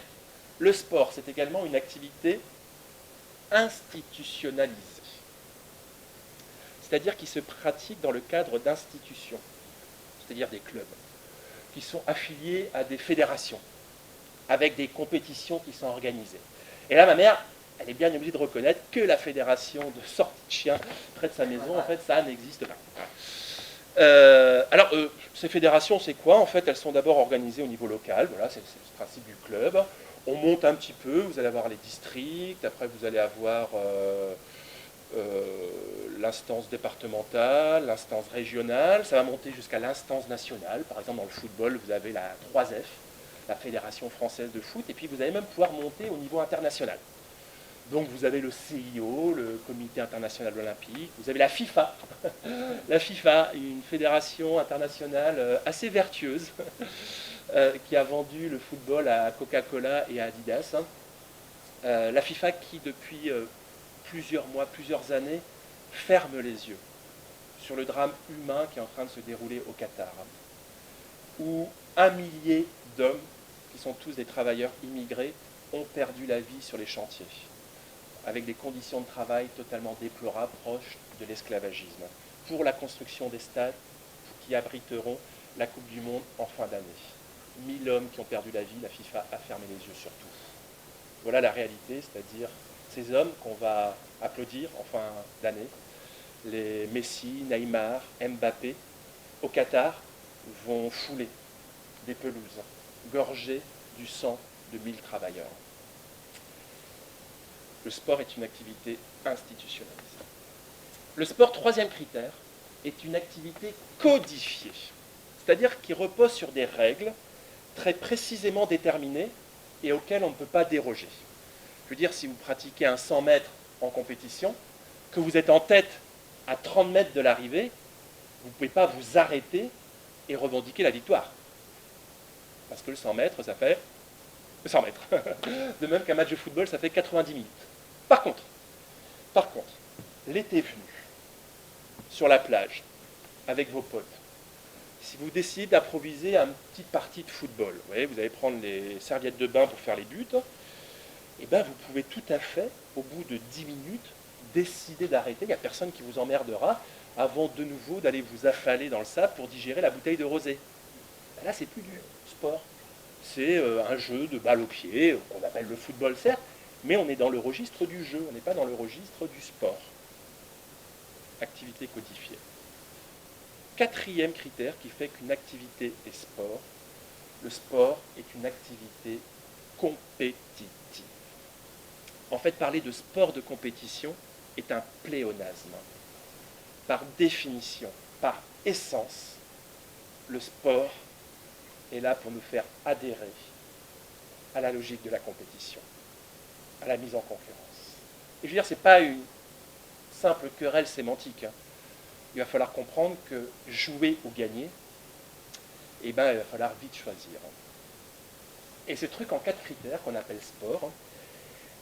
le sport, c'est également une activité institutionnalisée. C'est-à-dire qui se pratique dans le cadre d'institutions, c'est-à-dire des clubs, qui sont affiliés à des fédérations, avec des compétitions qui sont organisées. Et là, ma mère, elle est bien obligée de reconnaître que la fédération de sortie de chiens près de sa maison, en fait, ça n'existe pas. Ces fédérations, c'est quoi? En fait, elles sont d'abord organisées au niveau local, voilà, c'est le principe du club. On monte un petit peu, vous allez avoir les districts, après vous allez avoir l'instance départementale, l'instance régionale, ça va monter jusqu'à l'instance nationale. Par exemple, dans le football, vous avez la 3F, la Fédération française de foot, et puis vous allez même pouvoir monter au niveau international. Donc vous avez le CIO, le Comité international olympique, vous avez la FIFA, la FIFA, une fédération internationale assez vertueuse, qui a vendu le football à Coca-Cola et à Adidas. La FIFA qui, depuis plusieurs mois, plusieurs années, ferme les yeux sur le drame humain qui est en train de se dérouler au Qatar, où 1 millier d'hommes, qui sont tous des travailleurs immigrés, ont perdu la vie sur les chantiers, avec des conditions de travail totalement déplorables, proches de l'esclavagisme, pour la construction des stades qui abriteront la Coupe du Monde en fin d'année. 1000 hommes qui ont perdu la vie, la FIFA a fermé les yeux sur tout. Voilà la réalité, c'est-à-dire ces hommes qu'on va applaudir en fin d'année, les Messi, Neymar, Mbappé, au Qatar, vont fouler des pelouses, gorgées du sang de 1000 travailleurs. Le sport est une activité institutionnalisée. Le sport, troisième critère, est une activité codifiée, c'est-à-dire qui repose sur des règles très précisément déterminées et auxquelles on ne peut pas déroger. Je veux dire, si vous pratiquez un 100 mètres en compétition, que vous êtes en tête à 30 mètres de l'arrivée, vous ne pouvez pas vous arrêter et revendiquer la victoire. Parce que le 100 mètres, ça fait 100 mètres. De même qu'un match de football, ça fait 90 minutes. Par contre, l'été venu, sur la plage, avec vos potes, si vous décidez d'improviser une petite partie de football, vous voyez, vous allez prendre les serviettes de bain pour faire les buts, et bien vous pouvez tout à fait, au bout de 10 minutes, décider d'arrêter, il n'y a personne qui vous emmerdera, avant de nouveau d'aller vous affaler dans le sable pour digérer la bouteille de rosé. Là, c'est plus du sport. C'est un jeu de balle au pied, qu'on appelle le football certes, mais on est dans le registre du jeu, on n'est pas dans le registre du sport. Activité codifiée. Quatrième critère qui fait qu'une activité est sport, le sport est une activité compétitive. En fait, parler de sport de compétition est un pléonasme. Par définition, par essence, le sport est là pour nous faire adhérer à la logique de la compétition, à la mise en concurrence. Et je veux dire, ce n'est pas une simple querelle sémantique. Il va falloir comprendre que jouer ou gagner, eh ben, il va falloir vite choisir. Et ce truc en 4 critères qu'on appelle sport,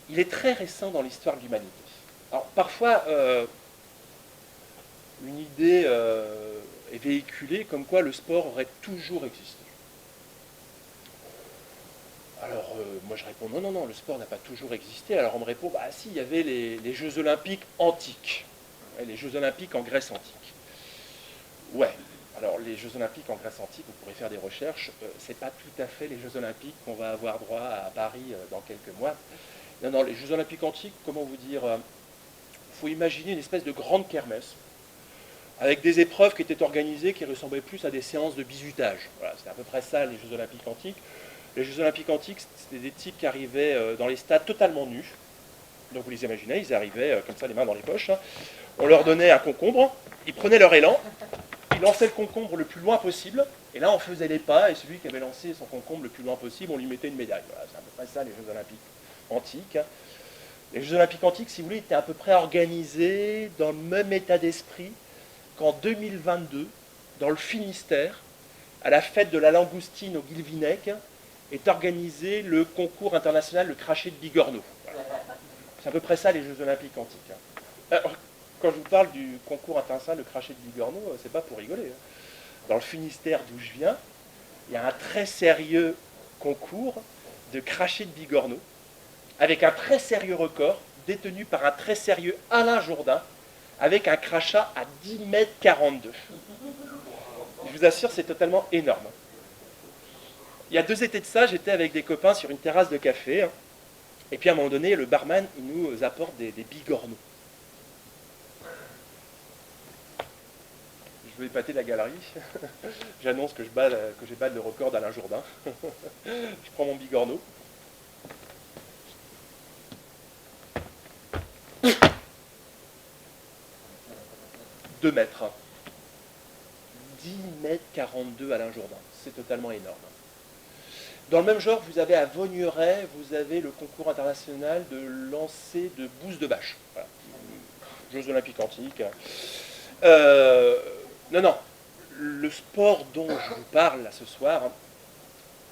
il est très récent dans l'histoire de l'humanité. Alors parfois, une idée est véhiculée comme quoi le sport aurait toujours existé. Alors moi je réponds non, le sport n'a pas toujours existé. Alors on me répond, bah si, il y avait les Jeux Olympiques antiques, les Jeux Olympiques en Grèce antique. Ouais, alors les Jeux Olympiques en Grèce antique, vous pourrez faire des recherches, c'est pas tout à fait les Jeux Olympiques qu'on va avoir droit à Paris dans quelques mois. Non, les Jeux Olympiques antiques, comment vous dire, il faut imaginer une espèce de grande kermesse, avec des épreuves qui étaient organisées qui ressemblaient plus à des séances de bizutage. Voilà, c'était à peu près ça les Jeux Olympiques antiques. Les Jeux Olympiques antiques, c'était des types qui arrivaient dans les stades totalement nus. Donc vous les imaginez, ils arrivaient comme ça, les mains dans les poches. On leur donnait un concombre, ils prenaient leur élan, ils lançaient le concombre le plus loin possible, et là on faisait les pas, et celui qui avait lancé son concombre le plus loin possible, on lui mettait une médaille. Voilà, c'est à peu près ça les Jeux Olympiques antiques. Les Jeux Olympiques antiques, si vous voulez, étaient à peu près organisés dans le même état d'esprit qu'en 2022, dans le Finistère, à la fête de la langoustine au Guilvinec, est organisé le concours international Le Crachet de Bigorneau. Voilà. C'est à peu près ça les Jeux Olympiques antiques. Alors, quand je vous parle du concours international Le Crachet de Bigorneau, c'est pas pour rigoler. Dans le Finistère d'où je viens, il y a un très sérieux concours de crachet de Bigorneau, avec un très sérieux record détenu par un très sérieux Alain Jourdain, avec un crachat à 10 mètres 42. Je vous assure, c'est totalement énorme. Il y a 2 étés de ça, j'étais avec des copains sur une terrasse de café, et puis à un moment donné, le barman, il nous apporte des bigorneaux. Je veux épater la galerie. J'annonce que j'ai battu le record d'Alain Jourdain. Je prends mon bigorneau. « 2 mètres. 10 mètres 42 Alain Jourdain. C'est totalement énorme. Dans le même genre, vous avez à Vaugneray, vous avez le concours international de lancer de bouse de bâche. Voilà. Jeux Olympiques antiques. Non. Le sport dont je vous parle là ce soir,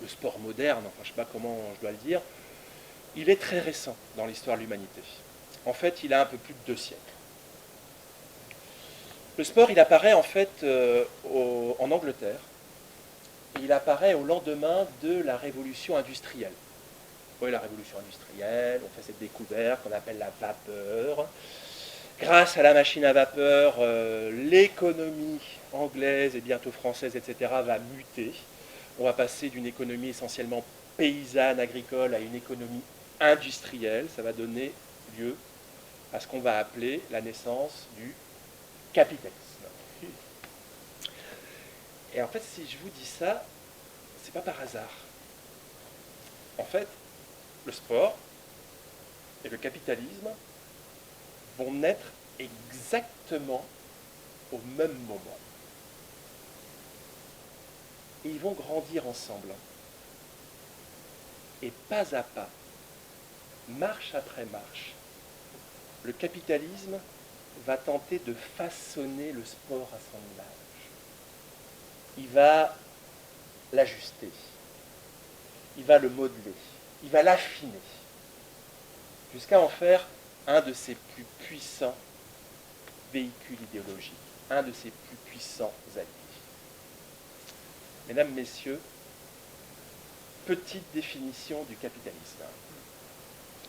le sport moderne, enfin je ne sais pas comment je dois le dire, il est très récent dans l'histoire de l'humanité. En fait, il a un peu plus de 2 siècles. Le sport, il apparaît en fait en Angleterre. Et il apparaît au lendemain de la révolution industrielle. Oui, la révolution industrielle, on fait cette découverte qu'on appelle la vapeur. Grâce à la machine à vapeur, l'économie anglaise et bientôt française, etc., va muter. On va passer d'une économie essentiellement paysanne, agricole, à une économie industrielle. Ça va donner lieu à ce qu'on va appeler la naissance du capitalisme. Et en fait, si je vous dis ça, c'est pas par hasard. En fait, le sport et le capitalisme vont naître exactement au même moment. Et ils vont grandir ensemble. Et pas à pas, marche après marche, le capitalisme va tenter de façonner le sport à son image. Il va l'ajuster, il va le modeler, il va l'affiner, jusqu'à en faire un de ses plus puissants véhicules idéologiques, un de ses plus puissants alliés. Mesdames, Messieurs, petite définition du capitalisme.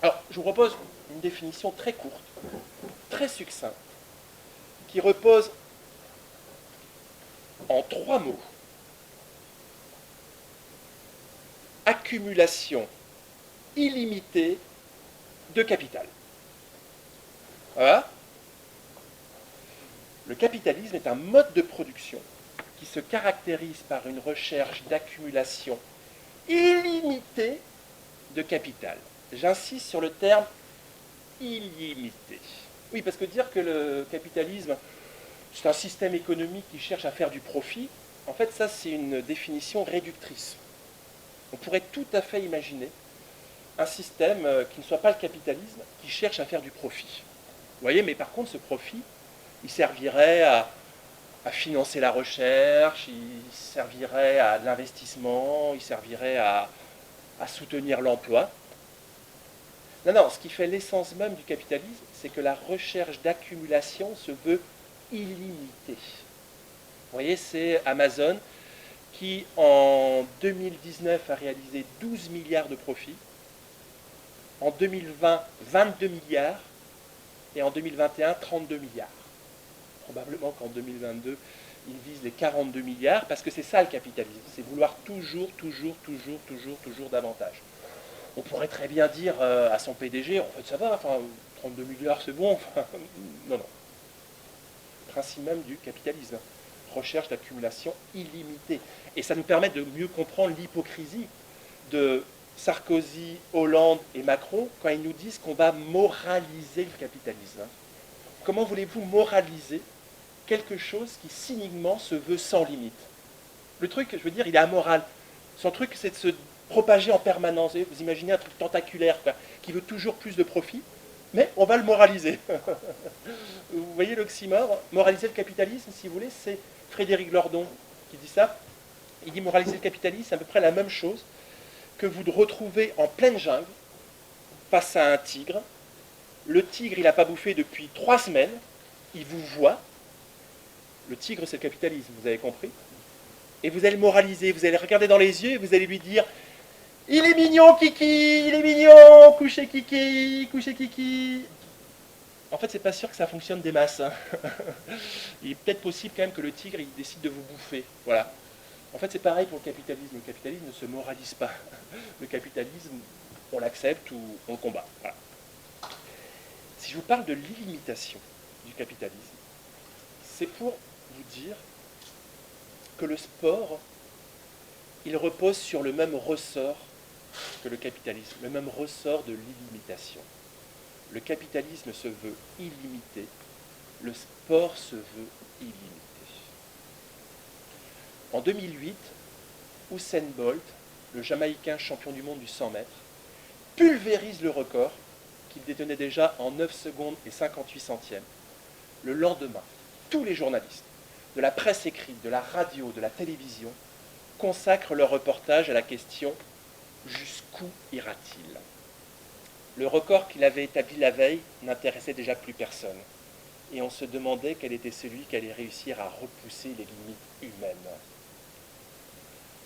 Alors, je vous propose une définition très courte, très succincte, qui repose en 3 mots. Accumulation illimitée de capital. Voilà. Le capitalisme est un mode de production qui se caractérise par une recherche d'accumulation illimitée de capital. J'insiste sur le terme illimité. Oui, parce que dire que le capitalisme, c'est un système économique qui cherche à faire du profit, en fait, ça, c'est une définition réductrice. On pourrait tout à fait imaginer un système qui ne soit pas le capitalisme, qui cherche à faire du profit. Vous voyez, mais par contre, ce profit, il servirait à financer la recherche, il servirait à de l'investissement, il servirait à soutenir l'emploi. Non, non, ce qui fait l'essence même du capitalisme, c'est que la recherche d'accumulation se veut illimitée. Vous voyez, c'est Amazon qui, en 2019, a réalisé 12 milliards de profits, en 2020, 22 milliards, et en 2021, 32 milliards. Probablement qu'en 2022, ils visent les 42 milliards, parce que c'est ça le capitalisme, c'est vouloir toujours davantage. On pourrait très bien dire à son PDG, en fait ça va, enfin, 32 milliards c'est bon, enfin, non. Principe même du capitalisme, recherche d'accumulation illimitée. Et ça nous permet de mieux comprendre l'hypocrisie de Sarkozy, Hollande et Macron quand ils nous disent qu'on va moraliser le capitalisme. Comment voulez-vous moraliser quelque chose qui cyniquement se veut sans limite? Le truc, je veux dire, il est amoral. Son truc, c'est de se propager en permanence. Vous imaginez un truc tentaculaire, quoi, qui veut toujours plus de profit, mais on va le moraliser. Vous voyez l'oxymore? Moraliser le capitalisme, si vous voulez, c'est Frédéric Lordon qui dit ça. Il dit moraliser le capitalisme, c'est à peu près la même chose que vous de retrouver en pleine jungle, face à un tigre. Le tigre, il n'a pas bouffé depuis 3 semaines, il vous voit. Le tigre, c'est le capitalisme, vous avez compris? Et vous allez le moraliser, vous allez le regarder dans les yeux et vous allez lui dire « Il est mignon, Kiki, il est mignon, couchez Kiki, couchez Kiki ». En fait, c'est pas sûr que ça fonctionne des masses. Hein. Il est peut-être possible quand même que le tigre, il décide de vous bouffer. Voilà. En fait, c'est pareil pour le capitalisme. Le capitalisme ne se moralise pas. Le capitalisme, on l'accepte ou on le combat. Voilà. Si je vous parle de l'illimitation du capitalisme, c'est pour vous dire que le sport, il repose sur le même ressort que le capitalisme, le même ressort de l'illimitation. Le capitalisme se veut illimité, le sport se veut illimité. En 2008, Usain Bolt, le Jamaïcain champion du monde du 100 mètres, pulvérise le record qu'il détenait déjà en 9 secondes et 58 centièmes. Le lendemain, tous les journalistes, de la presse écrite, de la radio, de la télévision, consacrent leur reportage à la question « Jusqu'où ira-t-il » Le record qu'il avait établi la veille n'intéressait déjà plus personne. Et on se demandait quel était celui qui allait réussir à repousser les limites humaines.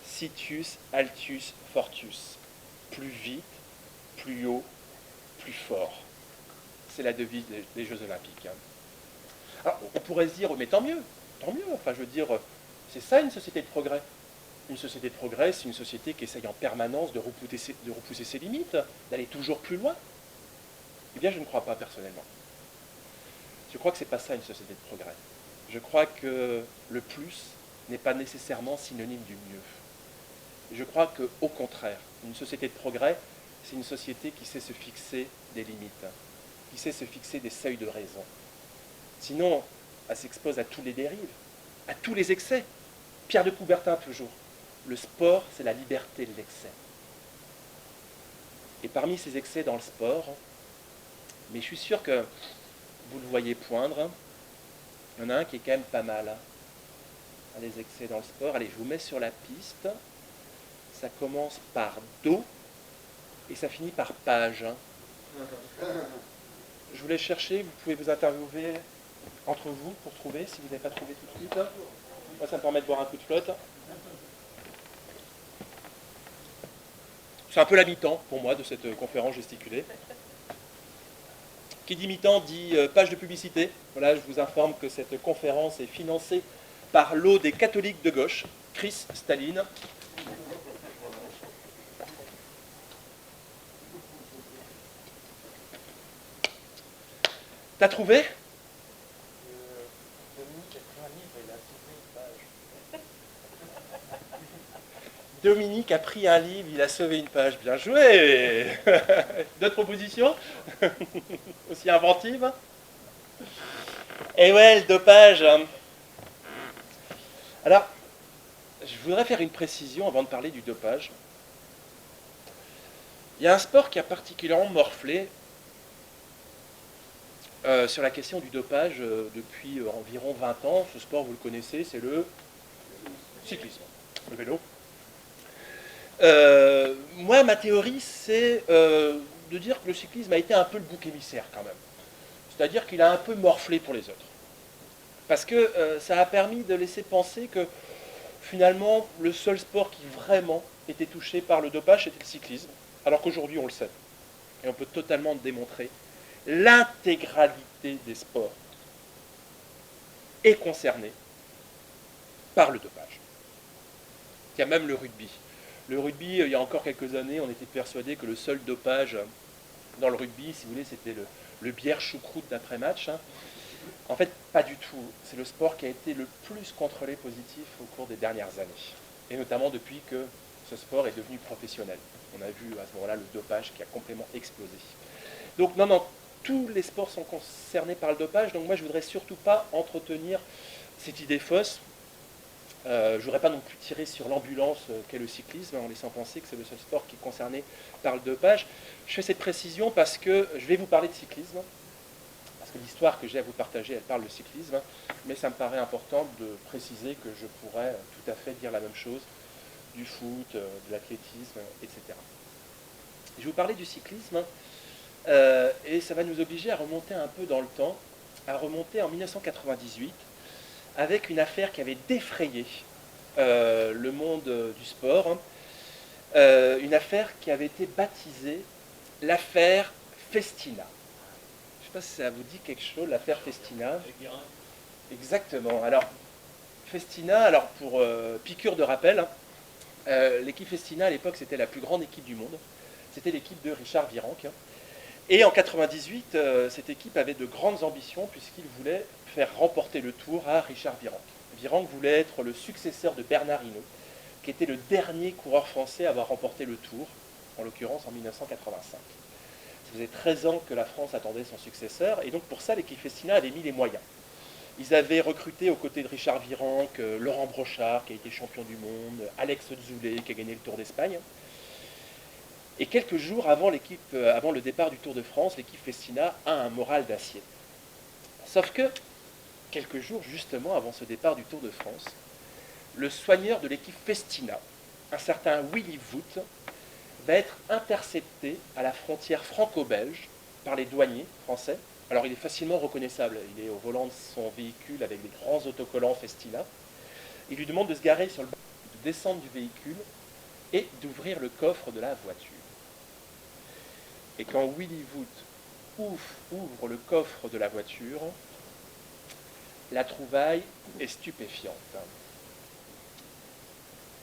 Situs, altus, fortus. Plus vite, plus haut, plus fort. C'est la devise des Jeux Olympiques. Alors, on pourrait se dire, mais tant mieux. Enfin, je veux dire, c'est ça une société de progrès. Une société de progrès, c'est une société qui essaye en permanence de repousser ses limites, d'aller toujours plus loin. Eh bien, je ne crois pas personnellement. Je crois que ce n'est pas ça une société de progrès. Je crois que le plus n'est pas nécessairement synonyme du mieux. Je crois qu'au contraire, une société de progrès, c'est une société qui sait se fixer des limites, qui sait se fixer des seuils de raison. Sinon, elle s'expose à tous les dérives, à tous les excès. Pierre de Coubertin, toujours. Le sport, c'est la liberté de l'excès. Et parmi ces excès dans le sport, mais je suis sûr que vous le voyez poindre, il y en a un qui est quand même pas mal. Hein, les excès dans le sport. Allez, je vous mets sur la piste. Ça commence par dos et ça finit par page. Je vous laisse chercher, vous pouvez vous interviewer entre vous pour trouver, si vous n'avez pas trouvé tout de suite. Moi, ça me permet de boire un coup de flotte. C'est un peu la mi-temps, pour moi, de cette conférence gesticulée. Qui dit mi-temps dit page de publicité. Voilà, je vous informe que cette conférence est financée par l'eau des catholiques de gauche, Chris Staline. T'as trouvé? Dominique a pris un livre, il a sauvé une page. Bien joué. D'autres propositions aussi inventives? Et ouais, le dopage. Alors, je voudrais faire une précision avant de parler du dopage. Il y a un sport qui a particulièrement morflé sur la question du dopage depuis environ 20 ans. Ce sport, vous le connaissez, c'est le cyclisme, le vélo. Moi, ma théorie, c'est de dire que le cyclisme a été un peu le bouc émissaire quand même. C'est-à-dire qu'il a un peu morflé pour les autres. Parce que ça a permis de laisser penser que finalement, le seul sport qui vraiment était touché par le dopage, c'était le cyclisme. Alors qu'aujourd'hui, on le sait. Et on peut totalement démontrer l'intégralité des sports est concernée par le dopage. Il y a même le rugby. Le rugby, il y a encore quelques années, on était persuadé que le seul dopage dans le rugby, si vous voulez, c'était le bière choucroute d'après-match. En fait, pas du tout. C'est le sport qui a été le plus contrôlé positif au cours des dernières années. Et notamment depuis que ce sport est devenu professionnel. On a vu à ce moment-là le dopage qui a complètement explosé. Donc non, tous les sports sont concernés par le dopage. Donc moi, je ne voudrais surtout pas entretenir cette idée fausse. Je ne voudrais pas non plus tirer sur l'ambulance qu'est le cyclisme, en laissant penser que c'est le seul sport qui est concerné par le dopage. Je fais cette précision parce que je vais vous parler de cyclisme, parce que l'histoire que j'ai à vous partager, elle parle de cyclisme, mais ça me paraît important de préciser que je pourrais tout à fait dire la même chose du foot, de l'athlétisme, etc. Je vais vous parler du cyclisme, et ça va nous obliger à remonter un peu dans le temps, à remonter en 1998, avec une affaire qui avait défrayé le monde du sport, une affaire qui avait été baptisée l'affaire Festina. Je ne sais pas si ça vous dit quelque chose, l'affaire Festina. Exactement. Alors, Festina, alors pour piqûre de rappel, l'équipe Festina à l'époque c'était la plus grande équipe du monde. C'était l'équipe de Richard Virenque. Et en 1998, cette équipe avait de grandes ambitions puisqu'il voulait faire remporter le Tour à Richard Virenque. Virenque voulait être le successeur de Bernard Hinault, qui était le dernier coureur français à avoir remporté le Tour, en l'occurrence en 1985. Ça faisait 13 ans que la France attendait son successeur, et donc pour ça, l'équipe Festina avait mis les moyens. Ils avaient recruté aux côtés de Richard Virenque, Laurent Brochard, qui a été champion du monde, Alex Zoulet, qui a gagné le Tour d'Espagne. Et quelques jours avant le départ du Tour de France, l'équipe Festina a un moral d'acier. Sauf que, quelques jours justement avant ce départ du Tour de France, le soigneur de l'équipe Festina, un certain Willy Voet, va être intercepté à la frontière franco-belge par les douaniers français. Alors il est facilement reconnaissable, il est au volant de son véhicule avec des grands autocollants Festina. Il lui demande de se garer sur le bateau, de descendre du véhicule et d'ouvrir le coffre de la voiture. Et quand Willy Voet ouvre le coffre de la voiture, la trouvaille est stupéfiante.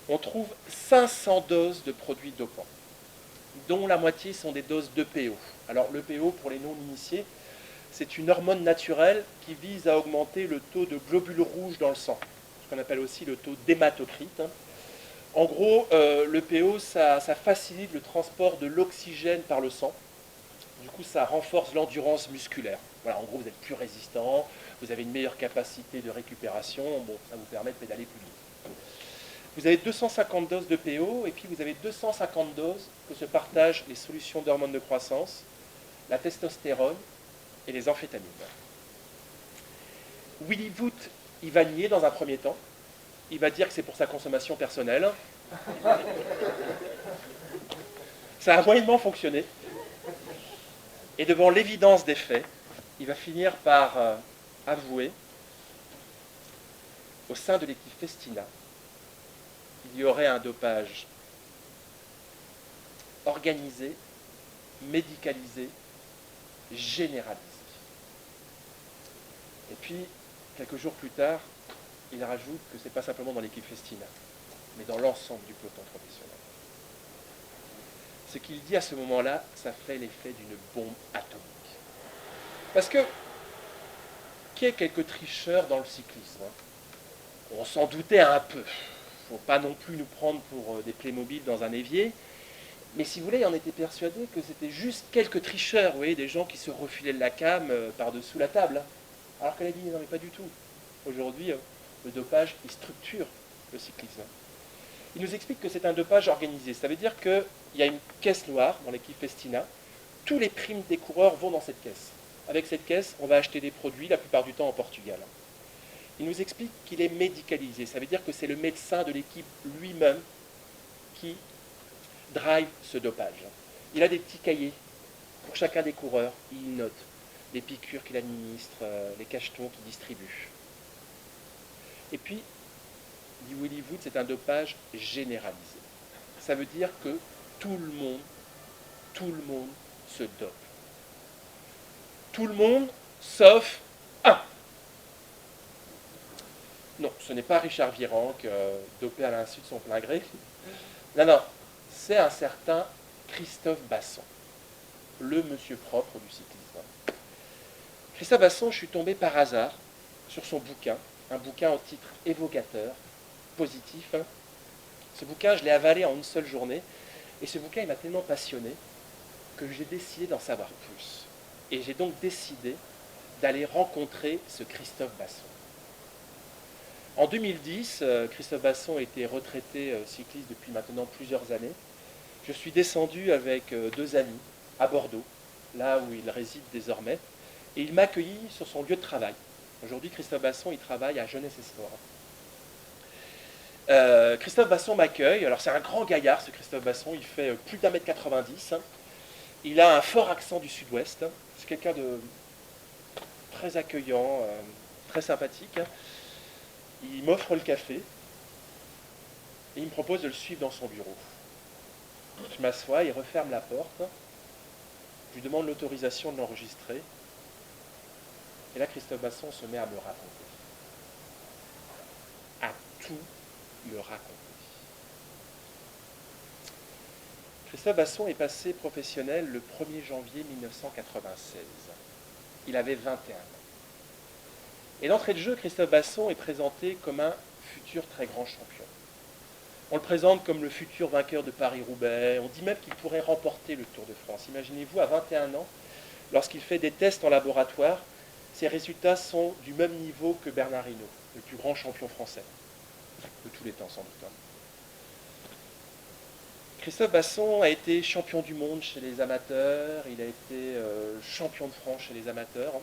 On trouve 500 doses de produits dopants, dont la moitié sont des doses d'EPO. Alors l'EPO, pour les non-initiés, c'est une hormone naturelle qui vise à augmenter le taux de globules rouges dans le sang, ce qu'on appelle aussi le taux d'hématocrite. En gros, l'EPO, ça facilite le transport de l'oxygène par le sang. Du coup, ça renforce l'endurance musculaire. Voilà, en gros, vous êtes plus résistant, vous avez une meilleure capacité de récupération, bon, ça vous permet de pédaler plus vite. Vous avez 250 doses de PO, et puis vous avez 250 doses que se partagent les solutions d'hormones de croissance, la testostérone et les amphétamines. Willy Voet, il va nier dans un premier temps. Il va dire que c'est pour sa consommation personnelle. Ça a moyennement fonctionné. Et devant l'évidence des faits, il va finir par avouer, au sein de l'équipe Festina, qu'il y aurait un dopage organisé, médicalisé, généralisé. Et puis, quelques jours plus tard, il rajoute que ce n'est pas simplement dans l'équipe Festina, mais dans l'ensemble du peloton professionnel. Ce qu'il dit à ce moment-là, ça fait l'effet d'une bombe atomique. Parce que, qu'il y ait quelques tricheurs dans le cyclisme, on s'en doutait un peu. faut pas non plus nous prendre pour des Playmobil dans un évier. Mais si vous voulez, on était persuadé que c'était juste quelques tricheurs, vous voyez, des gens qui se refilaient de la cam par-dessous la table. Hein. Alors qu'elle a dit, non mais pas du tout. Aujourd'hui, le dopage, il structure le cyclisme. Il nous explique que c'est un dopage organisé. Ça veut dire qu'il y a une caisse noire dans l'équipe Festina. Tous les primes des coureurs vont dans cette caisse. Avec cette caisse, on va acheter des produits, la plupart du temps en Portugal. Il nous explique qu'il est médicalisé. Ça veut dire que c'est le médecin de l'équipe lui-même qui drive ce dopage. Il a des petits cahiers pour chacun des coureurs. Il note les piqûres qu'il administre, les cachetons qu'il distribue. Et puis, dit Willy Wood, c'est un dopage généralisé. Ça veut dire que tout le monde se dope. Tout le monde, sauf un. Non, ce n'est pas Richard Virenque, dopé à l'insu de son plein gré. Non, c'est un certain Christophe Basson, le monsieur propre du cyclisme. Christophe Basson, je suis tombé par hasard sur son bouquin, un bouquin au titre évocateur, positif. Ce bouquin, je l'ai avalé en une seule journée, et ce bouquin, il m'a tellement passionné que j'ai décidé d'en savoir plus. Et j'ai donc décidé d'aller rencontrer ce Christophe Basson. En 2010, Christophe Basson était retraité cycliste depuis maintenant plusieurs années. Je suis descendu avec deux amis à Bordeaux, là où il réside désormais, et il m'a accueilli sur son lieu de travail. Aujourd'hui, Christophe Basson, il travaille à Jeunesse et Sport. Christophe Basson m'accueille. Alors c'est un grand gaillard, ce Christophe Basson, il fait plus d'1m90. Il a un fort accent du sud-ouest. C'est quelqu'un de très accueillant, très sympathique. Il m'offre le café et il me propose de le suivre dans son bureau. Je m'assois, il referme la porte. Je lui demande l'autorisation de l'enregistrer. Et là, Christophe Basson se met à me raconter. À tout me raconter. Christophe Basson est passé professionnel le 1er janvier 1996. Il avait 21 ans. Et d'entrée de jeu, Christophe Basson est présenté comme un futur très grand champion. On le présente comme le futur vainqueur de Paris-Roubaix. On dit même qu'il pourrait remporter le Tour de France. Imaginez-vous, à 21 ans, lorsqu'il fait des tests en laboratoire, ses résultats sont du même niveau que Bernard Hinault, le plus grand champion français de tous les temps, sans doute. Christophe Basson a été champion du monde chez les amateurs, il a été champion de France chez les amateurs.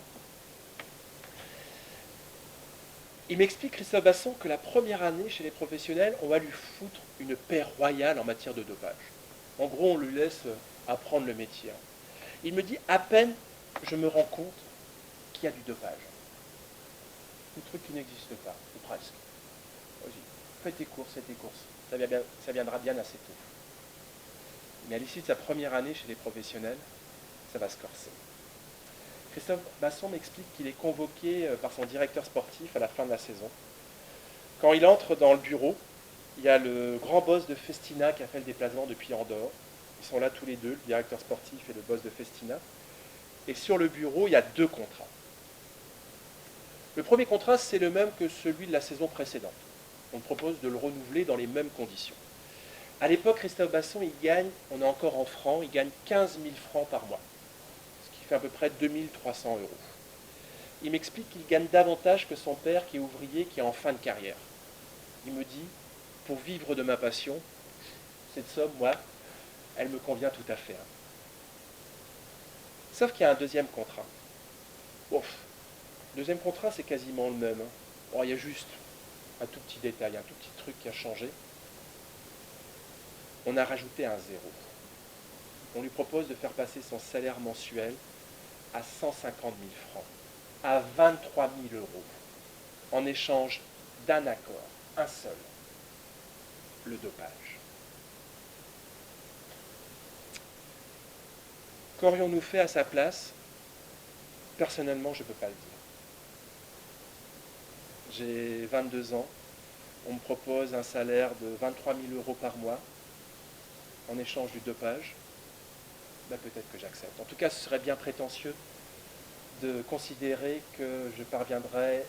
Il m'explique, Christophe Basson, que la première année chez les professionnels, on va lui foutre une paix royale en matière de dopage. En gros, on lui laisse apprendre le métier. Il me dit, à peine je me rends compte qu'il y a du dopage. Un truc qui n'existe pas, ou presque. Vas-y, fais tes courses, ça viendra bien assez tôt. Mais à l'issue de sa première année chez les professionnels, ça va se corser. Christophe Basson m'explique qu'il est convoqué par son directeur sportif à la fin de la saison. Quand il entre dans le bureau, il y a le grand boss de Festina qui a fait le déplacement depuis Andorre. Ils sont là tous les deux, le directeur sportif et le boss de Festina. Et sur le bureau, il y a deux contrats. Le premier contrat, c'est le même que celui de la saison précédente. On propose de le renouveler dans les mêmes conditions. À l'époque, Christophe Basson, il gagne, on est encore en francs, il gagne 15 000 francs par mois, ce qui fait à peu près 2 300 euros. Il m'explique qu'il gagne davantage que son père qui est ouvrier, qui est en fin de carrière. Il me dit, pour vivre de ma passion, cette somme, moi, elle me convient tout à fait. Hein. Sauf qu'il y a un deuxième contrat. Ouf, le deuxième contrat, c'est quasiment le même. Hein. Bon, il y a juste un tout petit détail, un tout petit truc qui a changé. On a rajouté un zéro. On lui propose de faire passer son salaire mensuel à 150 000 francs, à 23 000 euros, en échange d'un accord, un seul, le dopage. Qu'aurions-nous fait à sa place? Personnellement, je ne peux pas le dire. J'ai 22 ans, on me propose un salaire de 23 000 euros par mois, en échange du dopage, ben peut-être que j'accepte. En tout cas, ce serait bien prétentieux de considérer que je parviendrais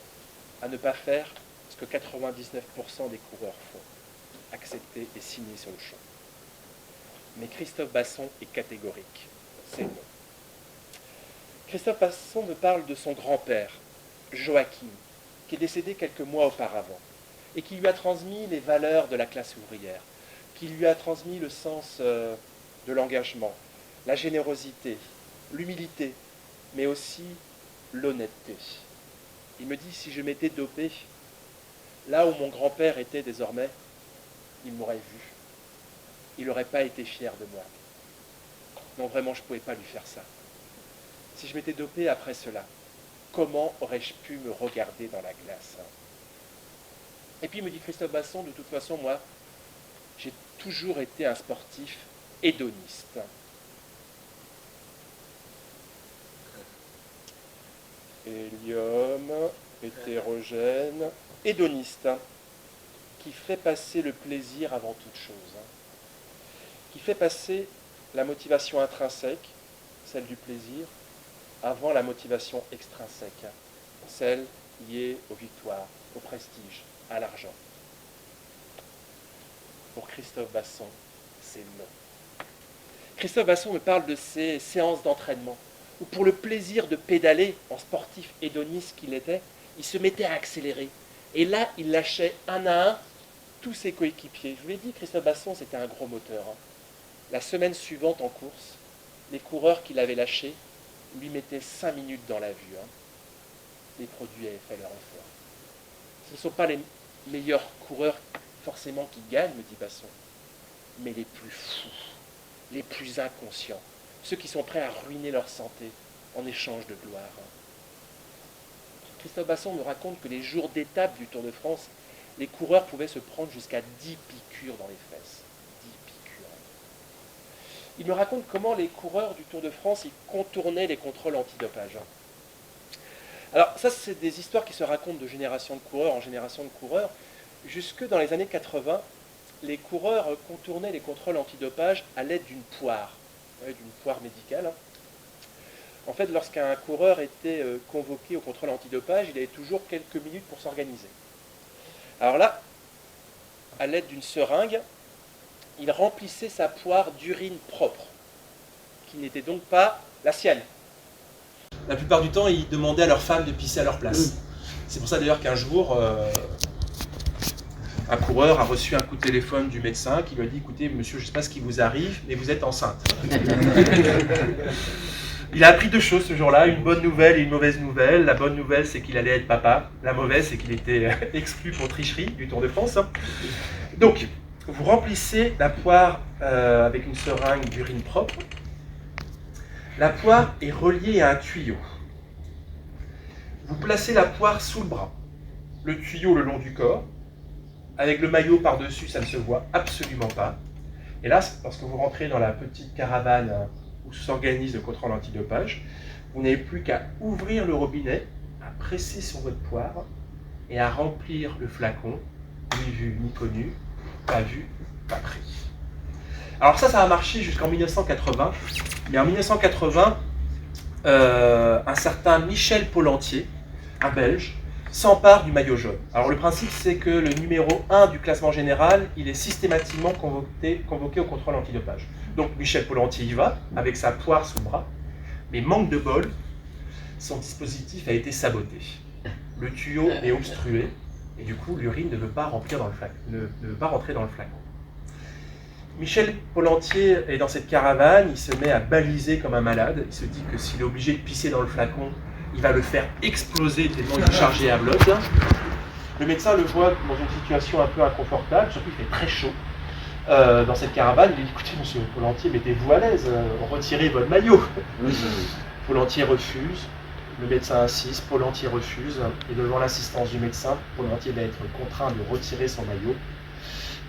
à ne pas faire ce que 99% des coureurs font. accepté et signé sur le champ. Mais Christophe Basson est catégorique, c'est non. Christophe Basson me parle de son grand-père, Joachim, qui est décédé quelques mois auparavant, et qui lui a transmis les valeurs de la classe ouvrière, qui lui a transmis le sens de l'engagement, la générosité, l'humilité, mais aussi l'honnêteté. Il me dit, si je m'étais dopé, là où mon grand-père était désormais, il m'aurait vu. Il n'aurait pas été fier de moi. Non, vraiment, je ne pouvais pas lui faire ça. Si je m'étais dopé après cela, comment aurais-je pu me regarder dans la glace? Et puis il me dit, Christophe Basson, de toute façon, moi, j'ai toujours été un sportif hédoniste. Hélium, hétérogène, hédoniste, qui fait passer le plaisir avant toute chose, qui fait passer la motivation intrinsèque, celle du plaisir, avant la motivation extrinsèque, celle liée aux victoires, au prestige, à l'argent. Pour Christophe Basson, c'est non. Christophe Basson me parle de ses séances d'entraînement, où pour le plaisir de pédaler, en sportif hédoniste qu'il était, il se mettait à accélérer. Et là, il lâchait un à un tous ses coéquipiers. Je vous l'ai dit, Christophe Basson, c'était un gros moteur. La semaine suivante en course, les coureurs qu'il avait lâchés lui mettaient 5 minutes dans la vue. Les produits avaient fait leur effort. Ce ne sont pas les meilleurs coureurs forcément qui gagnent, me dit Basson, mais les plus fous, les plus inconscients, ceux qui sont prêts à ruiner leur santé en échange de gloire. Christophe Basson me raconte que les jours d'étape du Tour de France, les coureurs pouvaient se prendre jusqu'à 10 piqûres dans les fesses. 10 piqûres. Il me raconte comment les coureurs du Tour de France ils contournaient les contrôles antidopage. Alors ça, c'est des histoires qui se racontent de génération de coureurs en génération de coureurs. Jusque dans les années 80, les coureurs contournaient les contrôles antidopage à l'aide d'une poire médicale. En fait, lorsqu'un coureur était convoqué au contrôle antidopage, il avait toujours quelques minutes pour s'organiser. Alors là, à l'aide d'une seringue, il remplissait sa poire d'urine propre, qui n'était donc pas la sienne. La plupart du temps, ils demandaient à leurs femmes de pisser à leur place. C'est pour ça d'ailleurs qu'un jour, un coureur a reçu un coup de téléphone du médecin qui lui a dit « Écoutez, monsieur, je ne sais pas ce qui vous arrive, mais vous êtes enceinte. » Il a appris deux choses ce jour-là, une bonne nouvelle et une mauvaise nouvelle. La bonne nouvelle, c'est qu'il allait être papa. La mauvaise, c'est qu'il était exclu pour tricherie du Tour de France. Donc, vous remplissez la poire avec une seringue d'urine propre. La poire est reliée à un tuyau. Vous placez la poire sous le bras, le tuyau le long du corps. Avec le maillot par-dessus, ça ne se voit absolument pas. Et là, lorsque vous rentrez dans la petite caravane où s'organise le contrôle antidopage, vous n'avez plus qu'à ouvrir le robinet, à presser sur votre poire et à remplir le flacon, ni vu ni connu, pas vu, pas pris. Alors ça a marché jusqu'en 1980. Mais en 1980, un certain Michel Pollentier, un Belge, s'empare du maillot jaune. Alors le principe, c'est que le numéro 1 du classement général, il est systématiquement convoqué au contrôle antidopage. Donc Michel Pollentier y va, avec sa poire sous le bras, mais manque de bol, son dispositif a été saboté. Le tuyau est obstrué, et du coup l'urine ne veut pas rentrer dans le flacon. Michel Pollentier est dans cette caravane, il se met à baliser comme un malade, il se dit que s'il est obligé de pisser dans le flacon, il va le faire exploser tellement il est chargé à bloc. Le médecin le voit dans une situation un peu inconfortable, surtout il fait très chaud dans cette caravane. Il dit, écoutez monsieur Pollentier, mettez-vous à l'aise, retirez votre maillot. Pollentier refuse, le médecin insiste, Pollentier refuse, et devant l'assistance du médecin, Pollentier va être contraint de retirer son maillot.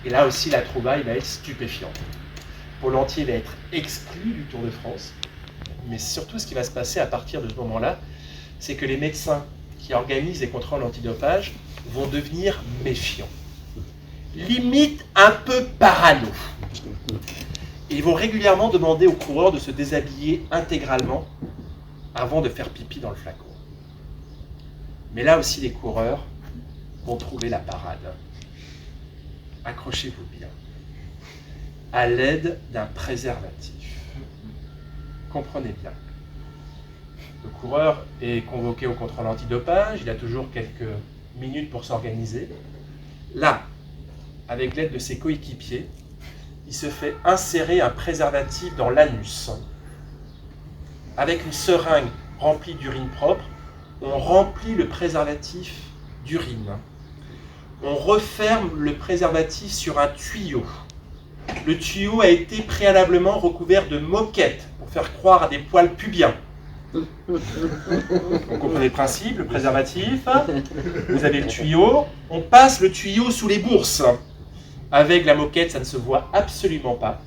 Et là aussi la trouvaille va être stupéfiante. Pollentier va être exclu du Tour de France, mais surtout ce qui va se passer à partir de ce moment-là, c'est que les médecins qui organisent les contrôles antidopage vont devenir méfiants. Limite un peu parano. Et ils vont régulièrement demander aux coureurs de se déshabiller intégralement avant de faire pipi dans le flacon. Mais là aussi les coureurs vont trouver la parade. accrochez-vous bien, à l'aide d'un préservatif. Comprenez bien. Le coureur est convoqué au contrôle antidopage, il a toujours quelques minutes pour s'organiser. Là, avec l'aide de ses coéquipiers, il se fait insérer un préservatif dans l'anus. Avec une seringue remplie d'urine propre, on remplit le préservatif d'urine. On referme le préservatif sur un tuyau. Le tuyau a été préalablement recouvert de moquettes pour faire croire à des poils pubiens. Vous comprenez le principe, le préservatif. Vous avez le tuyau. On passe le tuyau sous les bourses. Avec la moquette, ça ne se voit absolument pas.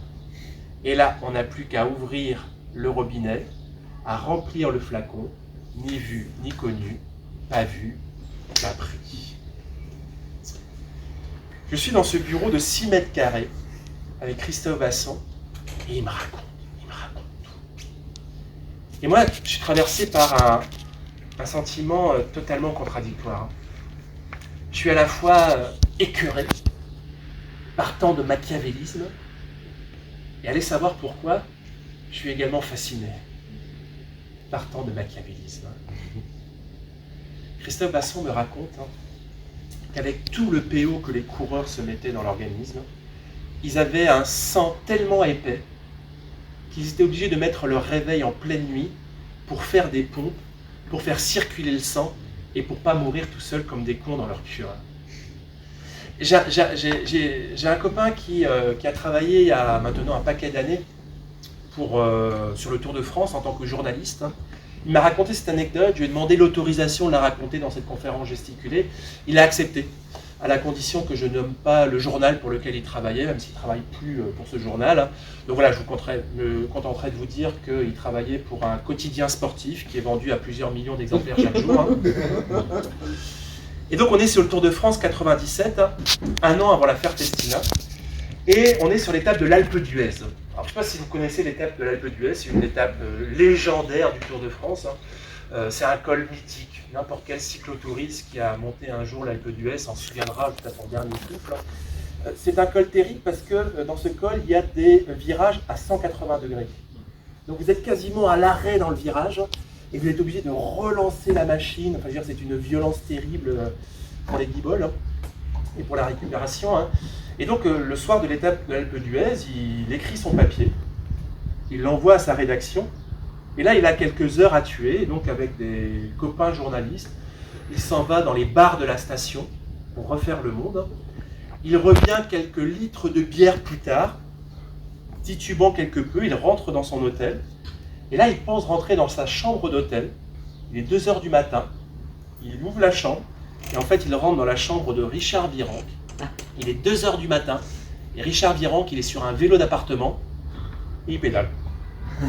Et là, on n'a plus qu'à ouvrir le robinet, à remplir le flacon, ni vu, ni connu, pas vu, pas pris. Je suis dans ce bureau de 6 mètres carrés avec Christophe Basson et il me raconte tout. Et moi, je suis traversé par un sentiment totalement contradictoire. Je suis à la fois écœuré par tant de machiavélisme et allez savoir pourquoi, je suis également fasciné par tant de machiavélisme. Christophe Basson me raconte qu'avec tout le PO que les coureurs se mettaient dans l'organisme, ils avaient un sang tellement épais qu'ils étaient obligés de mettre leur réveil en pleine nuit pour faire des pompes, pour faire circuler le sang et pour ne pas mourir tout seuls comme des cons dans leur cure. J'ai un copain qui a travaillé il y a maintenant un paquet d'années sur le Tour de France en tant que journaliste. Il m'a raconté cette anecdote, je lui ai demandé l'autorisation de la raconter dans cette conférence gesticulée. Il a accepté, à la condition que je nomme pas le journal pour lequel il travaillait, même s'il ne travaille plus pour ce journal. Donc voilà, je me contenterai de vous dire qu'il travaillait pour un quotidien sportif qui est vendu à plusieurs millions d'exemplaires chaque jour. Et donc on est sur le Tour de France 97, un an avant l'affaire Festina, et on est sur l'étape de l'Alpe d'Huez. Alors, je ne sais pas si vous connaissez l'étape de l'Alpe d'Huez, c'est une étape légendaire du Tour de France. C'est un col mythique. N'importe quel cyclotouriste qui a monté un jour l'Alpe d'Huez s'en souviendra jusqu'à son dernier souffle. C'est un col terrible parce que dans ce col, il y a des virages à 180 degrés. Donc vous êtes quasiment à l'arrêt dans le virage et vous êtes obligé de relancer la machine. Enfin, je veux dire, c'est une violence terrible pour les guiboles et pour la récupération. Et donc, le soir de l'étape de l'Alpe d'Huez, il écrit son papier, il l'envoie à sa rédaction, et là, il a quelques heures à tuer, et donc avec des copains journalistes, il s'en va dans les bars de la station pour refaire le monde. Il revient quelques litres de bière plus tard, titubant quelque peu, il rentre dans son hôtel, et là, il pense rentrer dans sa chambre d'hôtel. Il est 2h du matin, il ouvre la chambre, et en fait, il rentre dans la chambre de Richard Virenque. Il est 2h du matin, et Richard Virenque, il est sur un vélo d'appartement, et il pédale. Je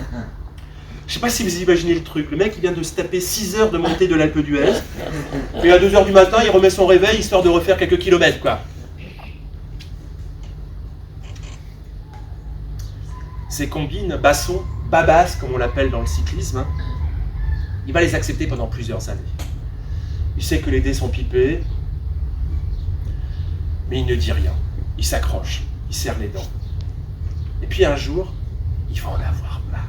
ne sais pas si vous imaginez le truc. Le mec, il vient de se taper 6 heures de montée de l'Alpe d'Huez, et à 2h du matin, il remet son réveil, histoire de refaire quelques kilomètres, quoi. Ces combines, Basson, babas, comme on l'appelle dans le cyclisme, il va les accepter pendant plusieurs années. Il sait que les dés sont pipés, mais il ne dit rien. Il s'accroche, il serre les dents. Et puis un jour, il va en avoir marre.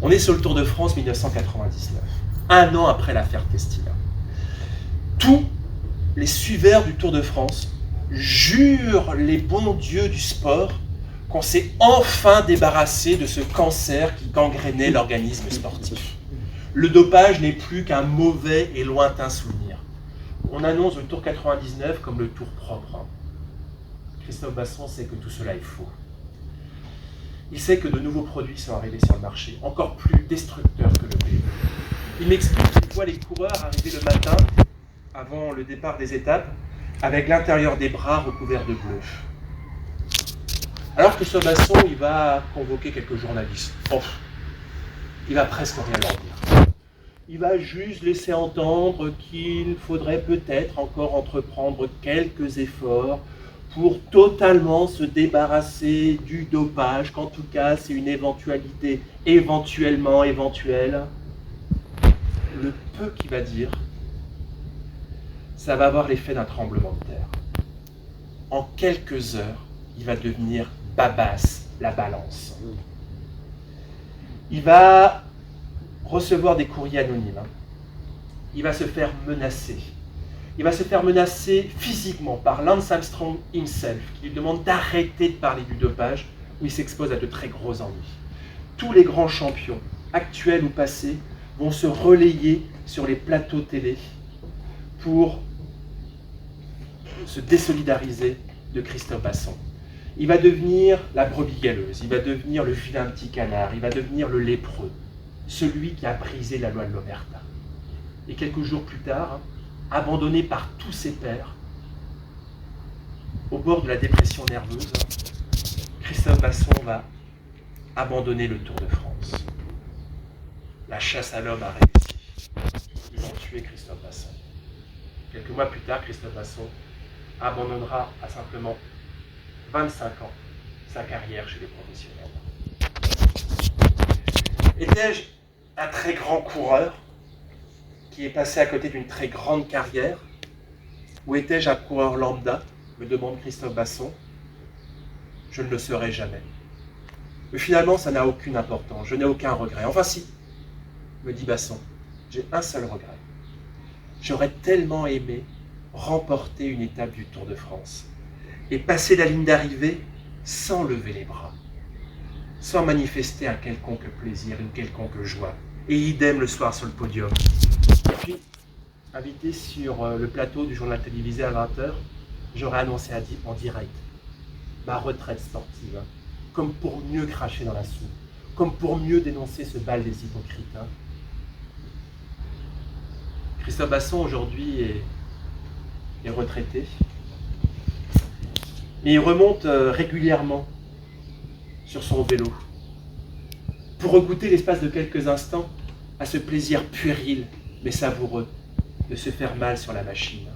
On est sur le Tour de France 1999, un an après l'affaire Festina. Tous les suiveurs du Tour de France jurent les bons dieux du sport qu'on s'est enfin débarrassé de ce cancer qui gangrénait l'organisme sportif. Le dopage n'est plus qu'un mauvais et lointain souvenir. On annonce le Tour 99 comme le Tour propre. Christophe Basson sait que tout cela est faux. Il sait que de nouveaux produits sont arrivés sur le marché, encore plus destructeurs que le PO. Il m'explique qu'il voit les coureurs arriver le matin, avant le départ des étapes, avec l'intérieur des bras recouvert de bleu. Alors que Christophe Basson, il va convoquer quelques journalistes. Il va presque rien leur dire. Il va juste laisser entendre qu'il faudrait peut-être encore entreprendre quelques efforts pour totalement se débarrasser du dopage, qu'en tout cas c'est une éventualité éventuellement éventuelle. Le peu qu'il va dire, ça va avoir l'effet d'un tremblement de terre. en quelques heures, il va devenir Babas, la balance. Il va recevoir des courriers anonymes. Il va se faire menacer. Il va se faire menacer physiquement par Lance Armstrong himself, qui lui demande d'arrêter de parler du dopage, où il s'expose à de très gros ennuis. Tous les grands champions, actuels ou passés, vont se relayer sur les plateaux télé pour se désolidariser de Christophe Basson. Il va devenir la brebis galeuse, il va devenir le vilain petit canard, il va devenir le lépreux, celui qui a brisé la loi de l'Omerta. Et quelques jours plus tard, abandonné par tous ses pairs, au bord de la dépression nerveuse, Christophe Basson va abandonner le Tour de France. La chasse à l'homme a réussi. Ils ont tué Christophe Basson. Quelques mois plus tard, Christophe Basson abandonnera à simplement 25 ans sa carrière chez les professionnels. Étais-je un très grand coureur qui est passé à côté d'une très grande carrière, ou étais-je un coureur lambda, me demande Christophe Basson. Je ne le serai jamais. Mais finalement, ça n'a aucune importance, je n'ai aucun regret. Enfin si, me dit Basson, j'ai un seul regret. J'aurais tellement aimé remporter une étape du Tour de France et passer la ligne d'arrivée sans lever les bras, sans manifester un quelconque plaisir, une quelconque joie. Et idem le soir sur le podium. Et puis, invité sur le plateau du journal télévisé à 20h, j'aurais annoncé en direct ma retraite sportive, comme pour mieux cracher dans la soupe, comme pour mieux dénoncer ce bal des hypocrites. Christophe Basson aujourd'hui est retraité, mais il remonte régulièrement sur son vélo pour regoûter l'espace de quelques instants à ce plaisir puéril mais savoureux de se faire mal sur la machine.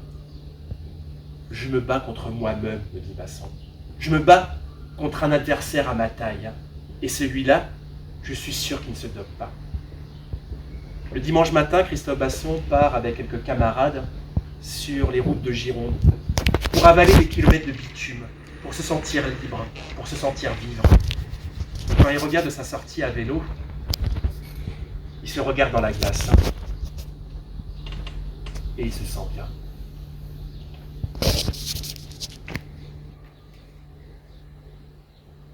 Je me bats contre moi-même, me dit Basson. Je me bats contre un adversaire à ma taille. Et celui-là, je suis sûr qu'il ne se dope pas. Le dimanche matin, Christophe Basson part avec quelques camarades sur les routes de Gironde pour avaler des kilomètres de bitume, pour se sentir libre, pour se sentir vivre. Et quand il revient de sa sortie à vélo, il se regarde dans la glace et il se sent bien.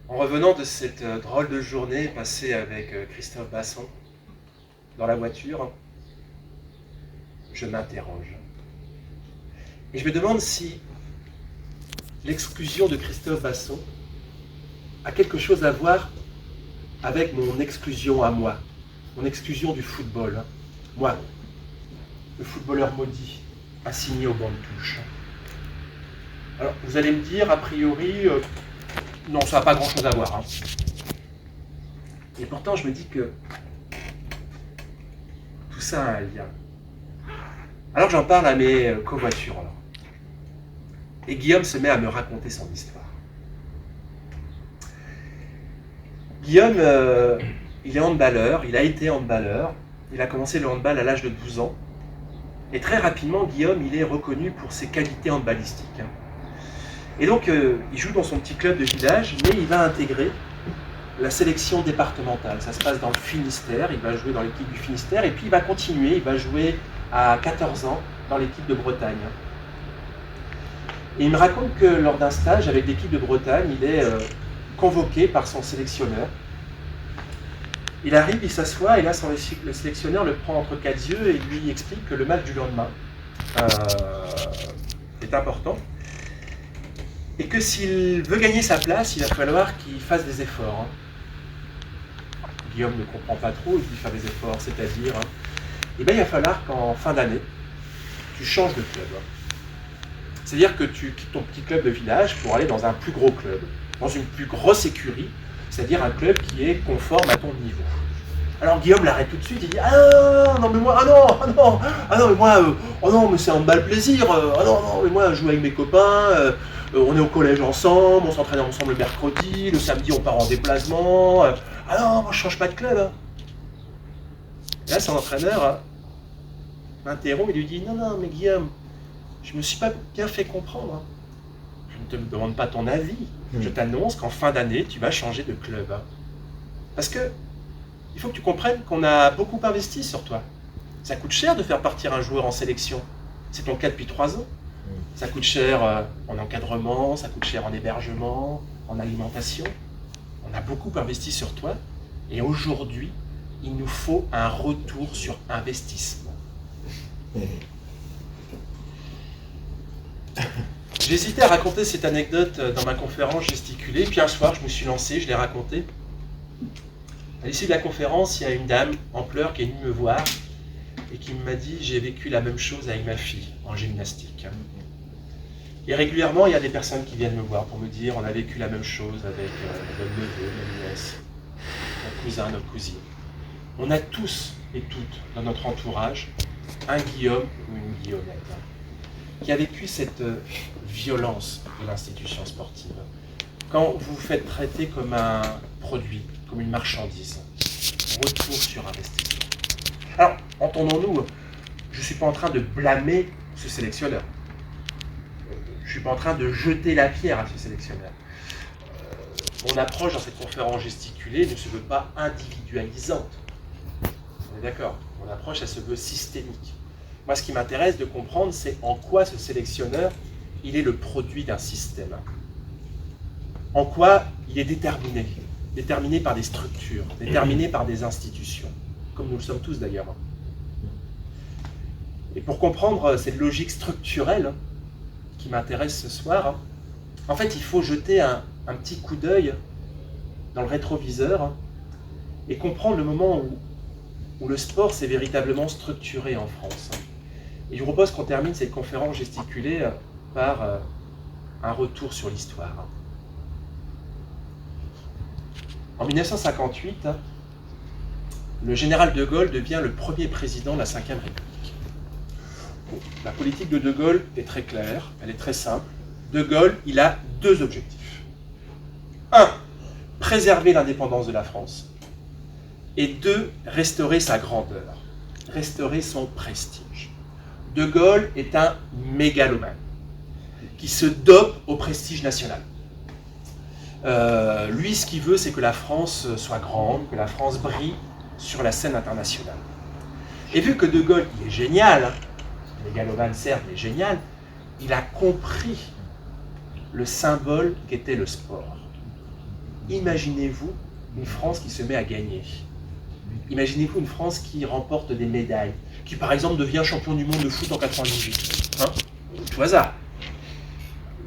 En revenant de cette drôle de journée passée avec Christophe Basson dans la voiture, je m'interroge. Et je me demande si l'exclusion de Christophe Basson a quelque chose à voir avec mon exclusion à moi, mon exclusion du football. Moi, le footballeur maudit, assigné au banc de touche. Alors, vous allez me dire, a priori, non, ça n'a pas grand-chose à voir. Et pourtant, je me dis que tout ça a un lien. Alors, j'en parle à mes covoitureurs. Et Guillaume se met à me raconter son histoire. Guillaume, il est handballeur, il a été handballeur. Il a commencé le handball à l'âge de 12 ans. Et très rapidement, Guillaume, il est reconnu pour ses qualités handballistiques. Et donc, il joue dans son petit club de village, mais il va intégrer la sélection départementale. Ça se passe dans le Finistère, il va jouer dans l'équipe du Finistère, et puis il va continuer, il va jouer à 14 ans dans l'équipe de Bretagne. Et il me raconte que lors d'un stage avec l'équipe de Bretagne, il est convoqué par son sélectionneur. Il arrive, il s'assoit, et là, le sélectionneur le prend entre quatre yeux et lui explique que le match du lendemain est important. Et que s'il veut gagner sa place, il va falloir qu'il fasse des efforts. Guillaume ne comprend pas trop, il dit faire des efforts, c'est-à-dire, il va falloir qu'en fin d'année, tu changes de club. C'est-à-dire que tu quittes ton petit club de village pour aller dans un plus gros club, dans une plus grosse écurie, c'est-à-dire un club qui est conforme à ton niveau. Alors Guillaume l'arrête tout de suite, il dit « Ah non, mais moi, mais moi, oh non, mais c'est un bal plaisir, non, mais moi, je joue avec mes copains, on est au collège ensemble, on s'entraîne ensemble le mercredi, le samedi on part en déplacement, ah non, moi je change pas de club. » Et là, son entraîneur m'interrompt et lui dit « Non, mais Guillaume, je me suis pas bien fait comprendre. je ne te demande pas ton avis. Je t'annonce qu'en fin d'année, tu vas changer de club. Parce que il faut que tu comprennes qu'on a beaucoup investi sur toi. Ça coûte cher de faire partir un joueur en sélection. C'est ton cas depuis 3 ans. Ça coûte cher en encadrement, ça coûte cher en hébergement, en alimentation. On a beaucoup investi sur toi. Et aujourd'hui, il nous faut un retour sur investissement. J'hésitais à raconter cette anecdote dans ma conférence gesticulée, puis un soir je me suis lancé, je l'ai raconté. À l'issue de la conférence, il y a une dame en pleurs qui est venue me voir et qui m'a dit « J'ai vécu la même chose avec ma fille en gymnastique ». Et régulièrement, il y a des personnes qui viennent me voir pour me dire « On a vécu la même chose avec notre neveu, notre nièce, notre cousin, notre cousine ». On a tous et toutes dans notre entourage un Guillaume ou une Guillaumette qui a vécu cette violence de l'institution sportive. Quand vous vous faites traiter comme un produit, comme une marchandise, retour sur investissement. Alors, entendons-nous, je ne suis pas en train de blâmer ce sélectionneur. Je ne suis pas en train de jeter la pierre à ce sélectionneur. Mon approche dans cette conférence gesticulée ne se veut pas individualisante. On est d'accord? Mon approche, elle se veut systémique. Moi, ce qui m'intéresse de comprendre, c'est en quoi ce sélectionneur, il est le produit d'un système. En quoi il est déterminé. Déterminé par des structures, déterminé par des institutions, comme nous le sommes tous d'ailleurs. Et pour comprendre cette logique structurelle qui m'intéresse ce soir, en fait, il faut jeter un petit coup d'œil dans le rétroviseur et comprendre le moment où le sport s'est véritablement structuré en France. Et je vous propose qu'on termine cette conférence gesticulée par un retour sur l'histoire. En 1958, le général de Gaulle devient le premier président de la Ve République. Bon, la politique de Gaulle est très claire, elle est très simple. De Gaulle, il a 2 objectifs. 1. Préserver l'indépendance de la France. Et 2. Restaurer sa grandeur, restaurer son prestige. De Gaulle est un mégalomane qui se dope au prestige national. Lui, ce qu'il veut, c'est que la France soit grande, que la France brille sur la scène internationale. Et vu que De Gaulle, il est génial, mégalomane certes, mais génial, il a compris le symbole qu'était le sport. Imaginez-vous une France qui se met à gagner. Imaginez-vous une France qui remporte des médailles, qui par exemple devient champion du monde de foot en 98. Hein? Tout hasard.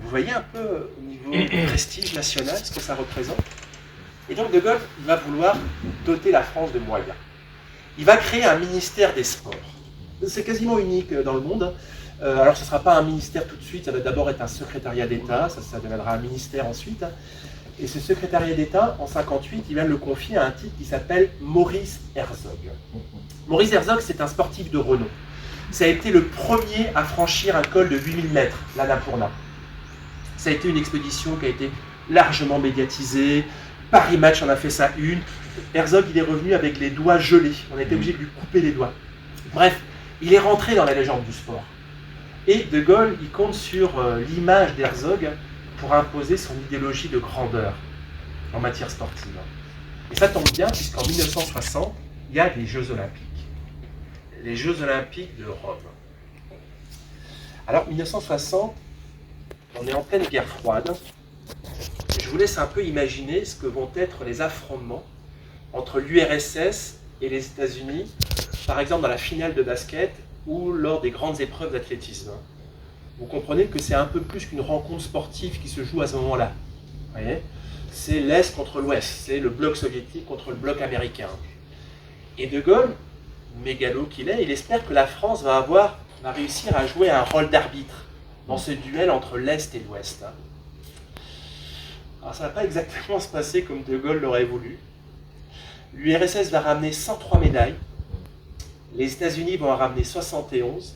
Vous voyez un peu au niveau du prestige national ce que ça représente? Et donc De Gaulle va vouloir doter la France de moyens. Il va créer un ministère des Sports. C'est quasiment unique dans le monde. Alors ce ne sera pas un ministère tout de suite, ça va d'abord être un secrétariat d'État, ça deviendra un ministère ensuite. Et ce secrétariat d'État, en 1958, il va le confier à un type qui s'appelle Maurice Herzog. Maurice Herzog, c'est un sportif de renom. Ça a été le premier à franchir un col de 8000 mètres, l'Annapurna. Ça a été une expédition qui a été largement médiatisée. Paris Match en a fait sa une. Herzog, il est revenu avec les doigts gelés. On a été obligé de lui couper les doigts. Bref, il est rentré dans la légende du sport. Et De Gaulle, il compte sur l'image d'Herzog pour imposer son idéologie de grandeur en matière sportive. Et ça tombe bien, puisqu'en 1960, il y a les Jeux Olympiques. Les Jeux Olympiques de Rome. Alors, 1960, on est en pleine guerre froide. Je vous laisse un peu imaginer ce que vont être les affrontements entre l'URSS et les États-Unis, par exemple dans la finale de basket ou lors des grandes épreuves d'athlétisme. Vous comprenez que c'est un peu plus qu'une rencontre sportive qui se joue à ce moment-là. Vous voyez ? C'est l'Est contre l'Ouest, c'est le bloc soviétique contre le bloc américain. Et De Gaulle, mégalo qu'il est, il espère que la France va réussir à jouer un rôle d'arbitre dans ce duel entre l'Est et l'Ouest. Alors ça ne va pas exactement se passer comme De Gaulle l'aurait voulu. L'URSS va ramener 103 médailles, les États-Unis vont en ramener 71,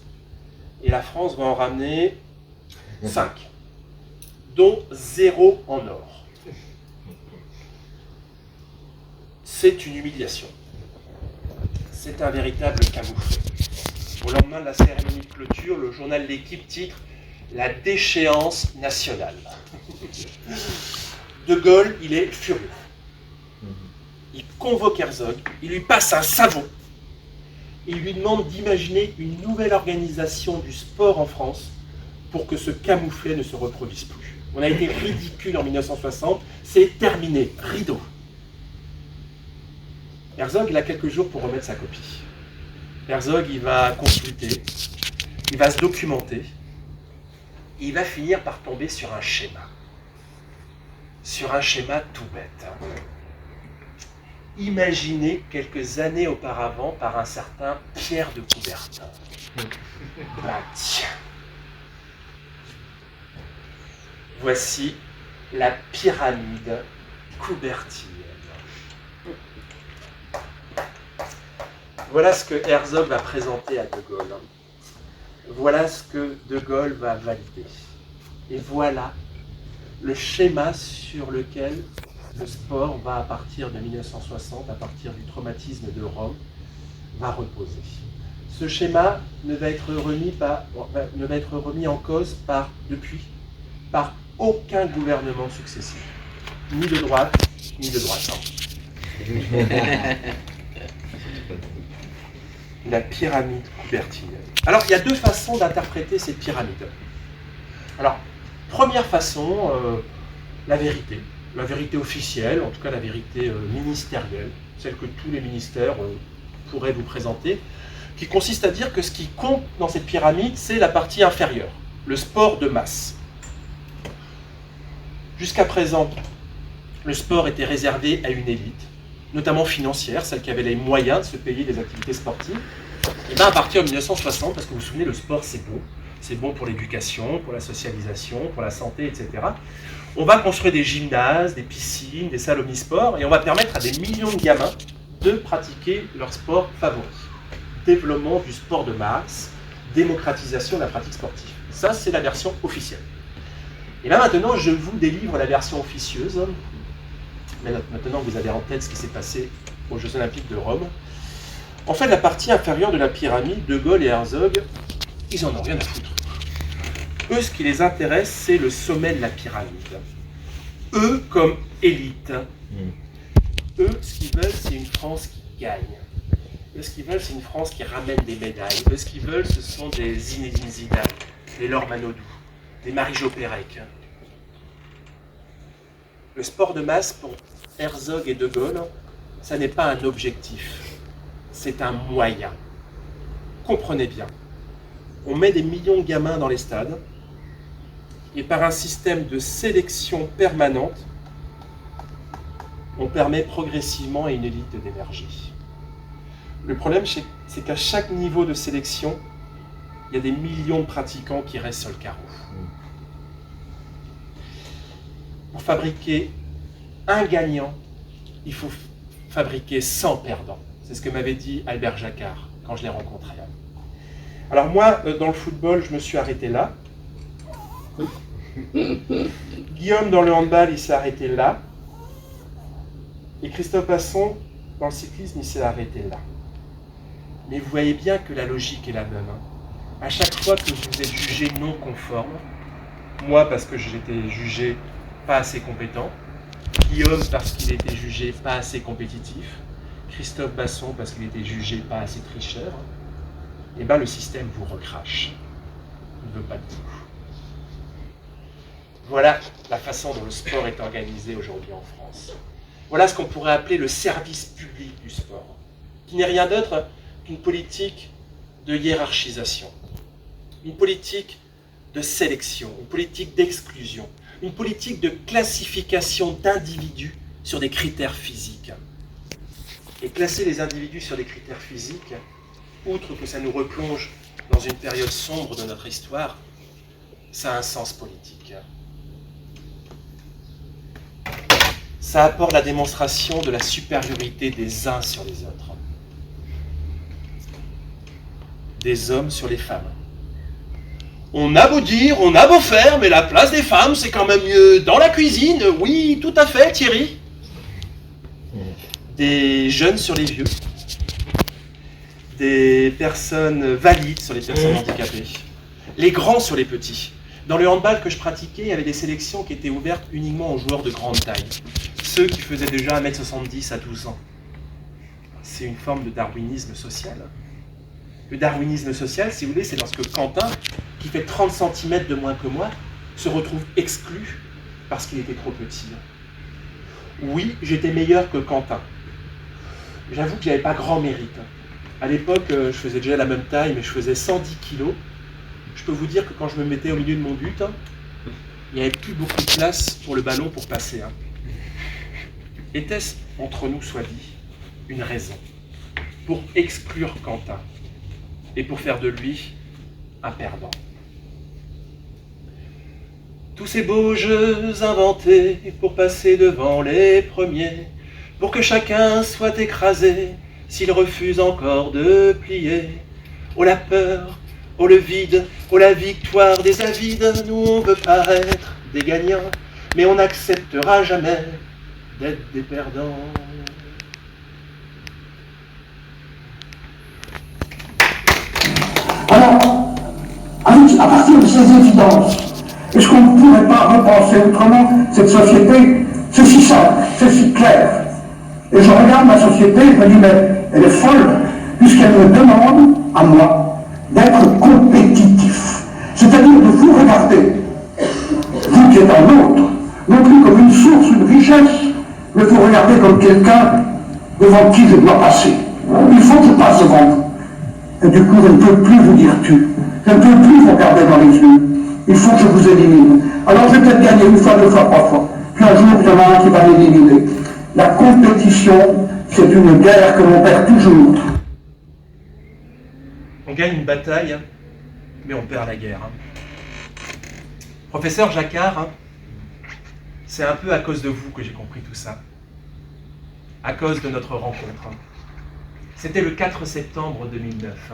et la France va en ramener 5, dont 0 en or. C'est une humiliation. C'est un véritable camouflet. Au lendemain de la cérémonie de clôture, le journal L'Équipe titre la déchéance nationale. De Gaulle, il est furieux. Il convoque Herzog, il lui passe un savon. Il lui demande d'imaginer une nouvelle organisation du sport en France pour que ce camouflet ne se reproduise plus. On a été ridicule en 1960, c'est terminé, rideau. Herzog, il a quelques jours pour remettre sa copie. Herzog, il va consulter, il va se documenter, et il va finir par tomber sur un schéma. Sur un schéma tout bête. Imaginé quelques années auparavant par un certain Pierre de Coubertin. Bah tiens. Voici la pyramide coubertienne. Voilà ce que Herzog va présenter à De Gaulle. Voilà ce que De Gaulle va valider. Et voilà le schéma sur lequel le sport va, à partir de 1960, à partir du traumatisme de Rome, va reposer. Ce schéma ne va être remis en cause depuis par aucun gouvernement successif, ni de droite, ni de droite. La pyramide coubertienne. Alors, il y a deux façons d'interpréter cette pyramide. Alors, première façon, la vérité officielle, en tout cas la vérité ministérielle, celle que tous les ministères pourraient vous présenter, qui consiste à dire que ce qui compte dans cette pyramide, c'est la partie inférieure, le sport de masse. Jusqu'à présent, le sport était réservé à une élite, notamment financière, celle qui avait les moyens de se payer des activités sportives. Et bien à partir de 1960, parce que vous vous souvenez, le sport c'est bon pour l'éducation, pour la socialisation, pour la santé, etc. On va construire des gymnases, des piscines, des salles omnisports, et on va permettre à des millions de gamins de pratiquer leur sport favori. Développement du sport de masse, démocratisation de la pratique sportive. Ça, c'est la version officielle. Et là maintenant, je vous délivre la version officieuse. Mais maintenant, vous avez en tête ce qui s'est passé aux Jeux Olympiques de Rome. En fait, la partie inférieure de la pyramide, De Gaulle et Herzog, ils en ont rien à foutre. Eux, ce qui les intéresse, c'est le sommet de la pyramide. Eux, comme élite. Eux, ce qu'ils veulent, c'est une France qui gagne. Eux, ce qu'ils veulent, c'est une France qui ramène des médailles. Eux, ce qu'ils veulent, ce sont des Zinedine Zidane, des Laure Manodou, des Marie-Jo Pérec. Le sport de masse, pour Herzog et De Gaulle, ça n'est pas un objectif, c'est un moyen. Comprenez bien. On met des millions de gamins dans les stades, et par un système de sélection permanente, on permet progressivement à une élite d'émerger. Le problème, c'est qu'à chaque niveau de sélection, il y a des millions de pratiquants qui restent sur le carreau. Pour fabriquer un gagnant, il faut fabriquer 100 perdants. C'est ce que m'avait dit Albert Jacquard quand je l'ai rencontré. Alors moi, dans le football, je me suis arrêté là. Guillaume, dans le handball, il s'est arrêté là. Et Christophe Basson, dans le cyclisme, il s'est arrêté là. Mais vous voyez bien que la logique est la même. À chaque fois que vous êtes jugé non conforme, moi parce que j'étais jugé pas assez compétent, Guillaume parce qu'il était jugé pas assez compétitif, Christophe Basson parce qu'il était jugé pas assez tricheur, et bien le système vous recrache. Il ne veut pas de vous. Voilà la façon dont le sport est organisé aujourd'hui en France. Voilà ce qu'on pourrait appeler le service public du sport, qui n'est rien d'autre qu'une politique de hiérarchisation, une politique de sélection, une politique d'exclusion, une politique de classification d'individus sur des critères physiques. Et classer les individus sur des critères physiques, outre que ça nous replonge dans une période sombre de notre histoire, ça a un sens politique. Ça apporte la démonstration de la supériorité des uns sur les autres. Des hommes sur les femmes. On a beau dire, on a beau faire, mais la place des femmes, c'est quand même mieux dans la cuisine. Oui, tout à fait, Thierry. Des jeunes sur les vieux. Des personnes valides sur les personnes handicapées. Les grands sur les petits. Dans le handball que je pratiquais, il y avait des sélections qui étaient ouvertes uniquement aux joueurs de grande taille. Ceux qui faisaient déjà 1m70 à 12 ans. C'est une forme de darwinisme social. Le darwinisme social, si vous voulez, c'est lorsque Quentin, qui fait 30 cm de moins que moi, se retrouve exclu parce qu'il était trop petit. Oui, j'étais meilleur que Quentin. J'avoue qu'il n'y avait pas grand mérite. À l'époque, je faisais déjà la même taille, mais je faisais 110 kilos. Je peux vous dire que quand je me mettais au milieu de mon but, il n'y avait plus beaucoup de place pour le ballon pour passer. Était-ce, entre nous soit dit, une raison pour exclure Quentin et pour faire de lui un perdant? Tous ces beaux jeux inventés pour passer devant les premiers, pour que chacun soit écrasé s'il refuse encore de plier. Oh la peur, oh le vide, oh la victoire des avides, nous on veut paraître des gagnants, mais on n'acceptera jamais d'être des perdants. Alors, à partir de ces évidences, est-ce qu'on ne pourrait pas repenser autrement cette société? C'est si simple, c'est si clair. Et je regarde ma société et je me dis, mais elle est folle, puisqu'elle me demande, à moi, d'être compétitif. C'est-à-dire de vous regarder, vous qui êtes un autre, non plus comme une source, une richesse, mais vous regardez comme quelqu'un devant qui je dois passer. Il faut que je passe devant vous. Et du coup, je ne peux plus vous dire tu. Je ne peux plus vous regarder dans les yeux. Il faut que je vous élimine. Alors je vais peut-être gagner une fois, 2 fois, 3 fois. Puis un jour, il y en a un qui va m'éliminer. La compétition, c'est une guerre que l'on perd toujours. On gagne une bataille, mais on perd la guerre. Professeur Jacquard, c'est un peu à cause de vous que j'ai compris tout ça. À cause de notre rencontre. C'était le 4 septembre 2009.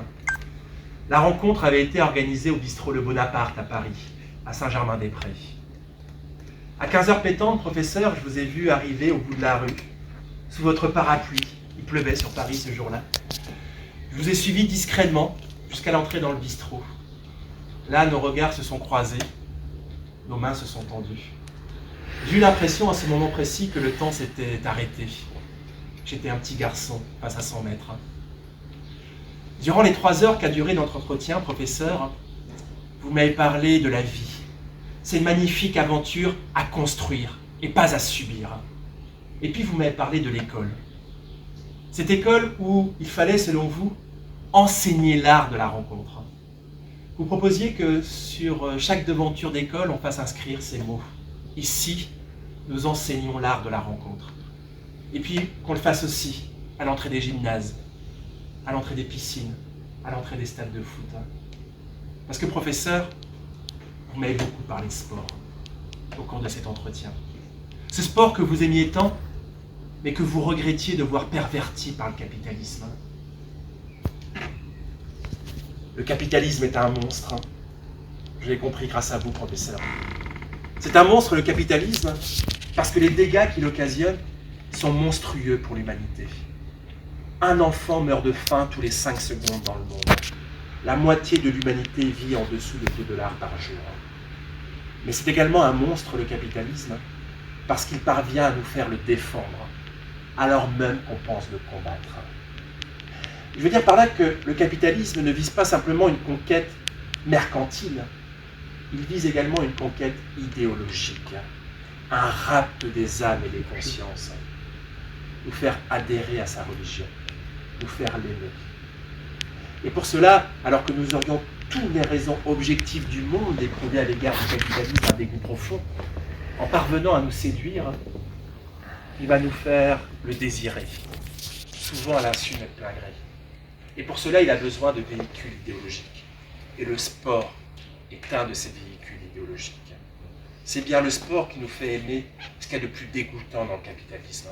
La rencontre avait été organisée au bistrot Le Bonaparte à Paris, à Saint-Germain-des-Prés. À 15h pétantes, professeur, je vous ai vu arriver au bout de la rue, sous votre parapluie. Il pleuvait sur Paris ce jour-là. Je vous ai suivi discrètement jusqu'à l'entrée dans le bistrot. Là, nos regards se sont croisés, nos mains se sont tendues. J'ai eu l'impression à ce moment précis que le temps s'était arrêté. J'étais un petit garçon face à 100 mètres. Durant les 3 heures qu'a duré notre entretien, professeur, vous m'avez parlé de la vie. Ces magnifiques aventures à construire et pas à subir. Et puis vous m'avez parlé de l'école. Cette école où il fallait, selon vous, enseigner l'art de la rencontre. Vous proposiez que sur chaque devanture d'école, on fasse inscrire ces mots. Ici, nous enseignons l'art de la rencontre. Et puis qu'on le fasse aussi à l'entrée des gymnases, à l'entrée des piscines, à l'entrée des stades de foot. Parce que professeur, vous m'avez beaucoup parlé de sport au cours de cet entretien. Ce sport que vous aimiez tant, mais que vous regrettiez de voir perverti par le capitalisme. Le capitalisme est un monstre. Je l'ai compris grâce à vous, professeur. C'est un monstre, le capitalisme, parce que les dégâts qu'il occasionne sont monstrueux pour l'humanité. Un enfant meurt de faim tous les 5 secondes dans le monde. La moitié de l'humanité vit en dessous de $2 par jour. Mais c'est également un monstre, le capitalisme, parce qu'il parvient à nous faire le défendre, alors même qu'on pense le combattre. Je veux dire par là que le capitalisme ne vise pas simplement une conquête mercantile, il vise également une conquête idéologique, un rapt des âmes et des consciences, nous faire adhérer à sa religion, nous faire l'aimer. Et pour cela, alors que nous aurions toutes les raisons objectives du monde d'éprouver à l'égard du capitalisme un dégoût profond, en parvenant à nous séduire, il va nous faire le désirer, souvent à l'insu de notre plein gré. Et pour cela, il a besoin de véhicules idéologiques. Et le sport est un de ces véhicules idéologiques. C'est bien le sport qui nous fait aimer ce qu'il y a de plus dégoûtant dans le capitalisme.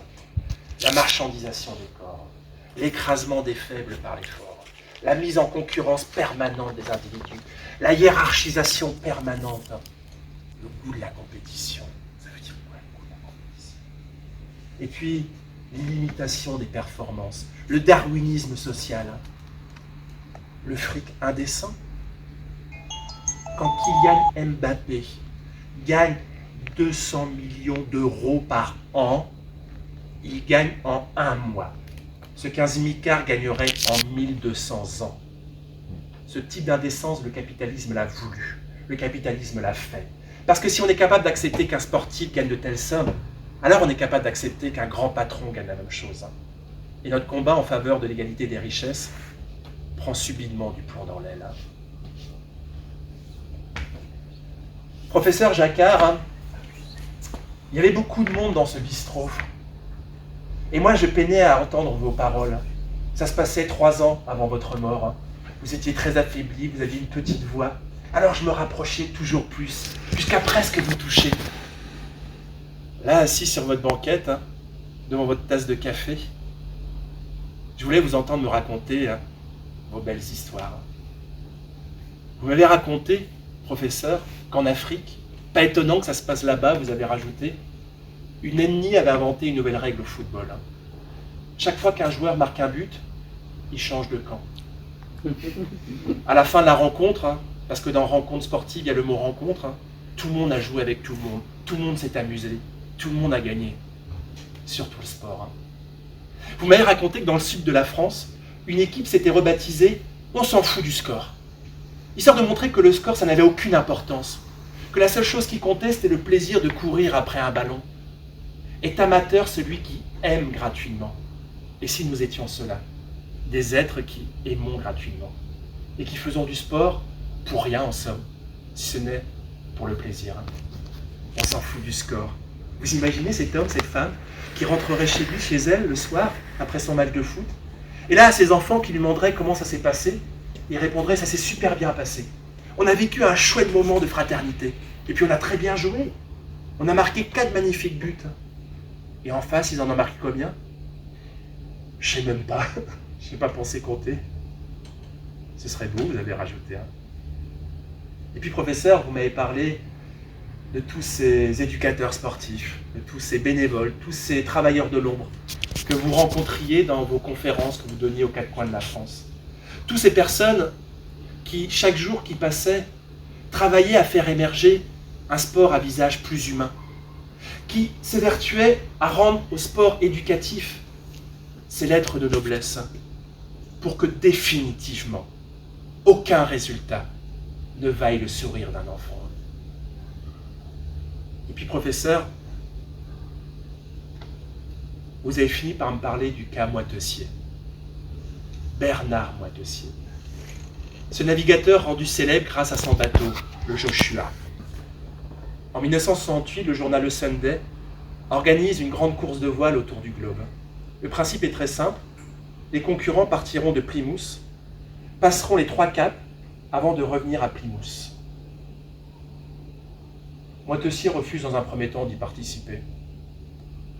La marchandisation des corps, l'écrasement des faibles par les forts, la mise en concurrence permanente des individus, la hiérarchisation permanente, le goût de la compétition. Ça veut dire quoi, le goût de la compétition? Et puis, l'imitation des performances, le darwinisme social, le fric indécent. quand Kylian Mbappé gagne 200 millions d'euros par an, il gagne en un mois ce qu'un smicard gagnerait en 1200 ans. Ce type d'indécence, le capitalisme l'a voulu, le capitalisme l'a fait. Parce que si on est capable d'accepter qu'un sportif gagne de telles sommes, alors on est capable d'accepter qu'un grand patron gagne la même chose. Et notre combat en faveur de l'égalité des richesses prend subitement du plomb dans l'aile. Professeur Jacquard, il y avait beaucoup de monde dans ce bistrot. Et moi, je peinais à entendre vos paroles. Ça se passait 3 ans avant votre mort. Vous étiez très affaibli, vous aviez une petite voix. Alors je me rapprochais toujours plus, jusqu'à presque vous toucher. Là, assis sur votre banquette, devant votre tasse de café, je voulais vous entendre me raconter vos belles histoires. Vous m'avez raconté, professeur, qu'en Afrique, pas étonnant que ça se passe là-bas, vous avez rajouté, une ennemie avait inventé une nouvelle règle au football. Chaque fois qu'un joueur marque un but, il change de camp. À la fin de la rencontre, parce que dans rencontre sportive, il y a le mot rencontre, tout le monde a joué avec tout le monde s'est amusé, tout le monde a gagné. Surtout le sport. Vous m'avez raconté que dans le sud de la France, une équipe s'était rebaptisée « On s'en fout du score ». Histoire de montrer que le score, ça n'avait aucune importance. Que la seule chose qui comptait, c'était le plaisir de courir après un ballon. Est amateur celui qui aime gratuitement. Et si nous étions cela, des êtres qui aimons gratuitement, et qui faisons du sport pour rien en somme, si ce n'est pour le plaisir. On s'en fout du score. Vous imaginez cet homme, cette femme, qui rentrerait chez lui, chez elle, le soir, après son match de foot, et là, à ses enfants qui lui demanderaient comment ça s'est passé, il répondrait « ça s'est super bien passé. On a vécu un chouette moment de fraternité, et puis on a très bien joué. On a marqué 4 magnifiques buts. Et en face, ils en ont marqué combien? Je sais même pas. Je n'ai pas pensé compter. Ce serait beau, vous avez rajouté un. Et puis, professeur, vous m'avez parlé de tous ces éducateurs sportifs, de tous ces bénévoles, tous ces travailleurs de l'ombre que vous rencontriez dans vos conférences que vous donniez aux 4 coins de la France. Toutes ces personnes qui, chaque jour qui passait, travaillaient à faire émerger un sport à visage plus humain, qui s'évertuaient à rendre au sport éducatif ses lettres de noblesse, pour que définitivement aucun résultat ne vaille le sourire d'un enfant. Et puis, professeur, vous avez fini par me parler du cas Moitessier. Bernard Moitessier. Ce navigateur rendu célèbre grâce à son bateau, le Joshua. En 1968, le journal Le Sunday organise une grande course de voile autour du globe. Le principe est très simple. Les concurrents partiront de Plymouth, passeront les 3 caps avant de revenir à Plymouth. Moitessier refuse dans un premier temps d'y participer.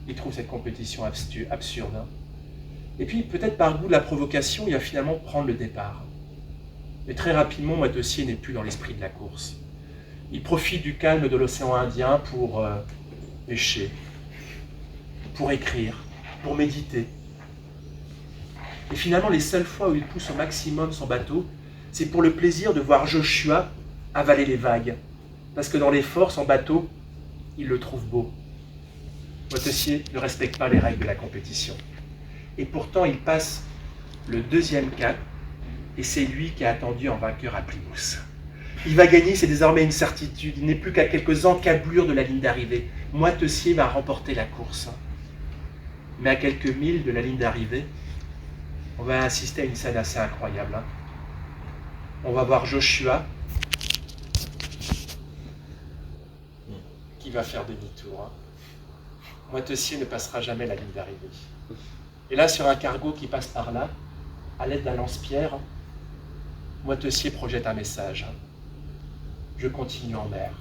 Il trouve cette compétition absurde. Et puis, peut-être par goût de la provocation, il va finalement prendre le départ. Mais très rapidement, Moitessier n'est plus dans l'esprit de la course. Il profite du calme de l'océan Indien pour pêcher, pour écrire, pour méditer. Et finalement, les seules fois où il pousse au maximum son bateau, c'est pour le plaisir de voir Joshua avaler les vagues. Parce que dans l'effort, son bateau, il le trouve beau. Moitessier ne respecte pas les règles de la compétition. Et pourtant, il passe le 2e cap, et c'est lui qui a attendu en vainqueur à Plymouth. Il va gagner, c'est désormais une certitude. Il n'est plus qu'à quelques encablures de la ligne d'arrivée. Moitessier va remporter la course. Mais à quelques milles de la ligne d'arrivée, on va assister à une scène assez incroyable. On va voir Joshua qui va faire demi-tour. Moitessier ne passera jamais la ligne d'arrivée. Et là, sur un cargo qui passe par là, à l'aide d'un lance-pierre, Moitessier projette un message. Je continue en mer,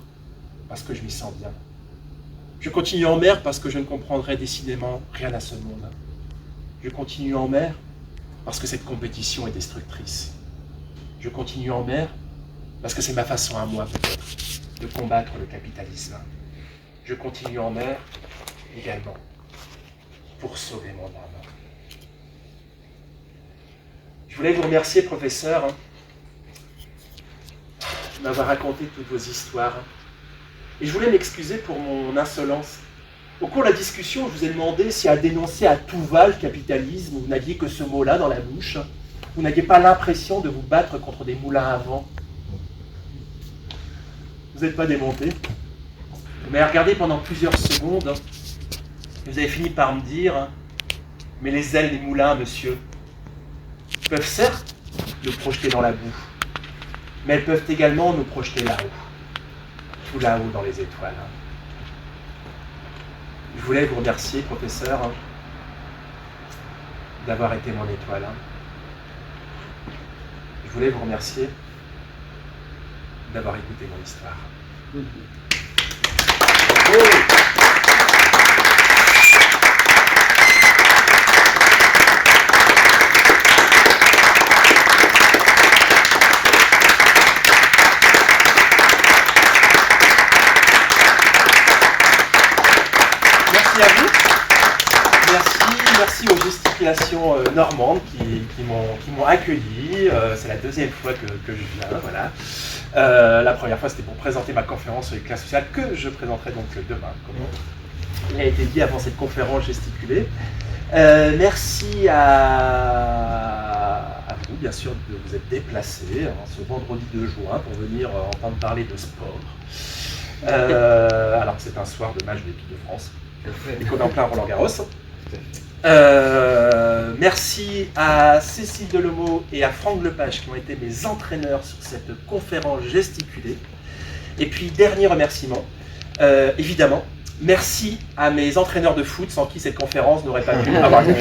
parce que je m'y sens bien. Je continue en mer parce que je ne comprendrai décidément rien à ce monde. Je continue en mer parce que cette compétition est destructrice. Je continue en mer parce que c'est ma façon à moi, peut-être, de combattre le capitalisme. Je continue en mer également pour sauver mon âme. Je voulais vous remercier, professeur. m'avoir raconté toutes vos histoires. Et je voulais m'excuser pour mon insolence. Au cours de la discussion, je vous ai demandé si à dénoncer à tout va le capitalisme, vous n'aviez que ce mot-là dans la bouche. Vous n'aviez pas l'impression de vous battre contre des moulins à vent. Vous n'êtes pas démonté. Vous m'avez regardé pendant plusieurs secondes. Vous avez fini par me dire, mais les ailes des moulins, monsieur, peuvent certes nous projeter dans la boue, mais elles peuvent également nous projeter là-haut, tout là-haut dans les étoiles. Je voulais vous remercier, professeur, d'avoir été mon étoile. Je voulais vous remercier d'avoir écouté mon histoire. Merci à vous. Merci aux gesticulations normandes qui m'ont accueilli. C'est la deuxième fois que je viens. Voilà. La première fois, c'était pour présenter ma conférence sur les classes sociales que je présenterai donc demain, comme il a été dit avant cette conférence gesticulée. Merci à vous, bien sûr, de vous être déplacés ce vendredi 2 juin pour venir entendre parler de sport. Alors que c'est un soir de match de l'équipe de France et qu'on est en plein Roland-Garros. Merci à Cécile Delomeau et à Franck Lepage qui ont été mes entraîneurs sur cette conférence gesticulée. Et puis, dernier remerciement, évidemment, merci à mes entraîneurs de foot sans qui cette conférence n'aurait pas pu avoir lieu.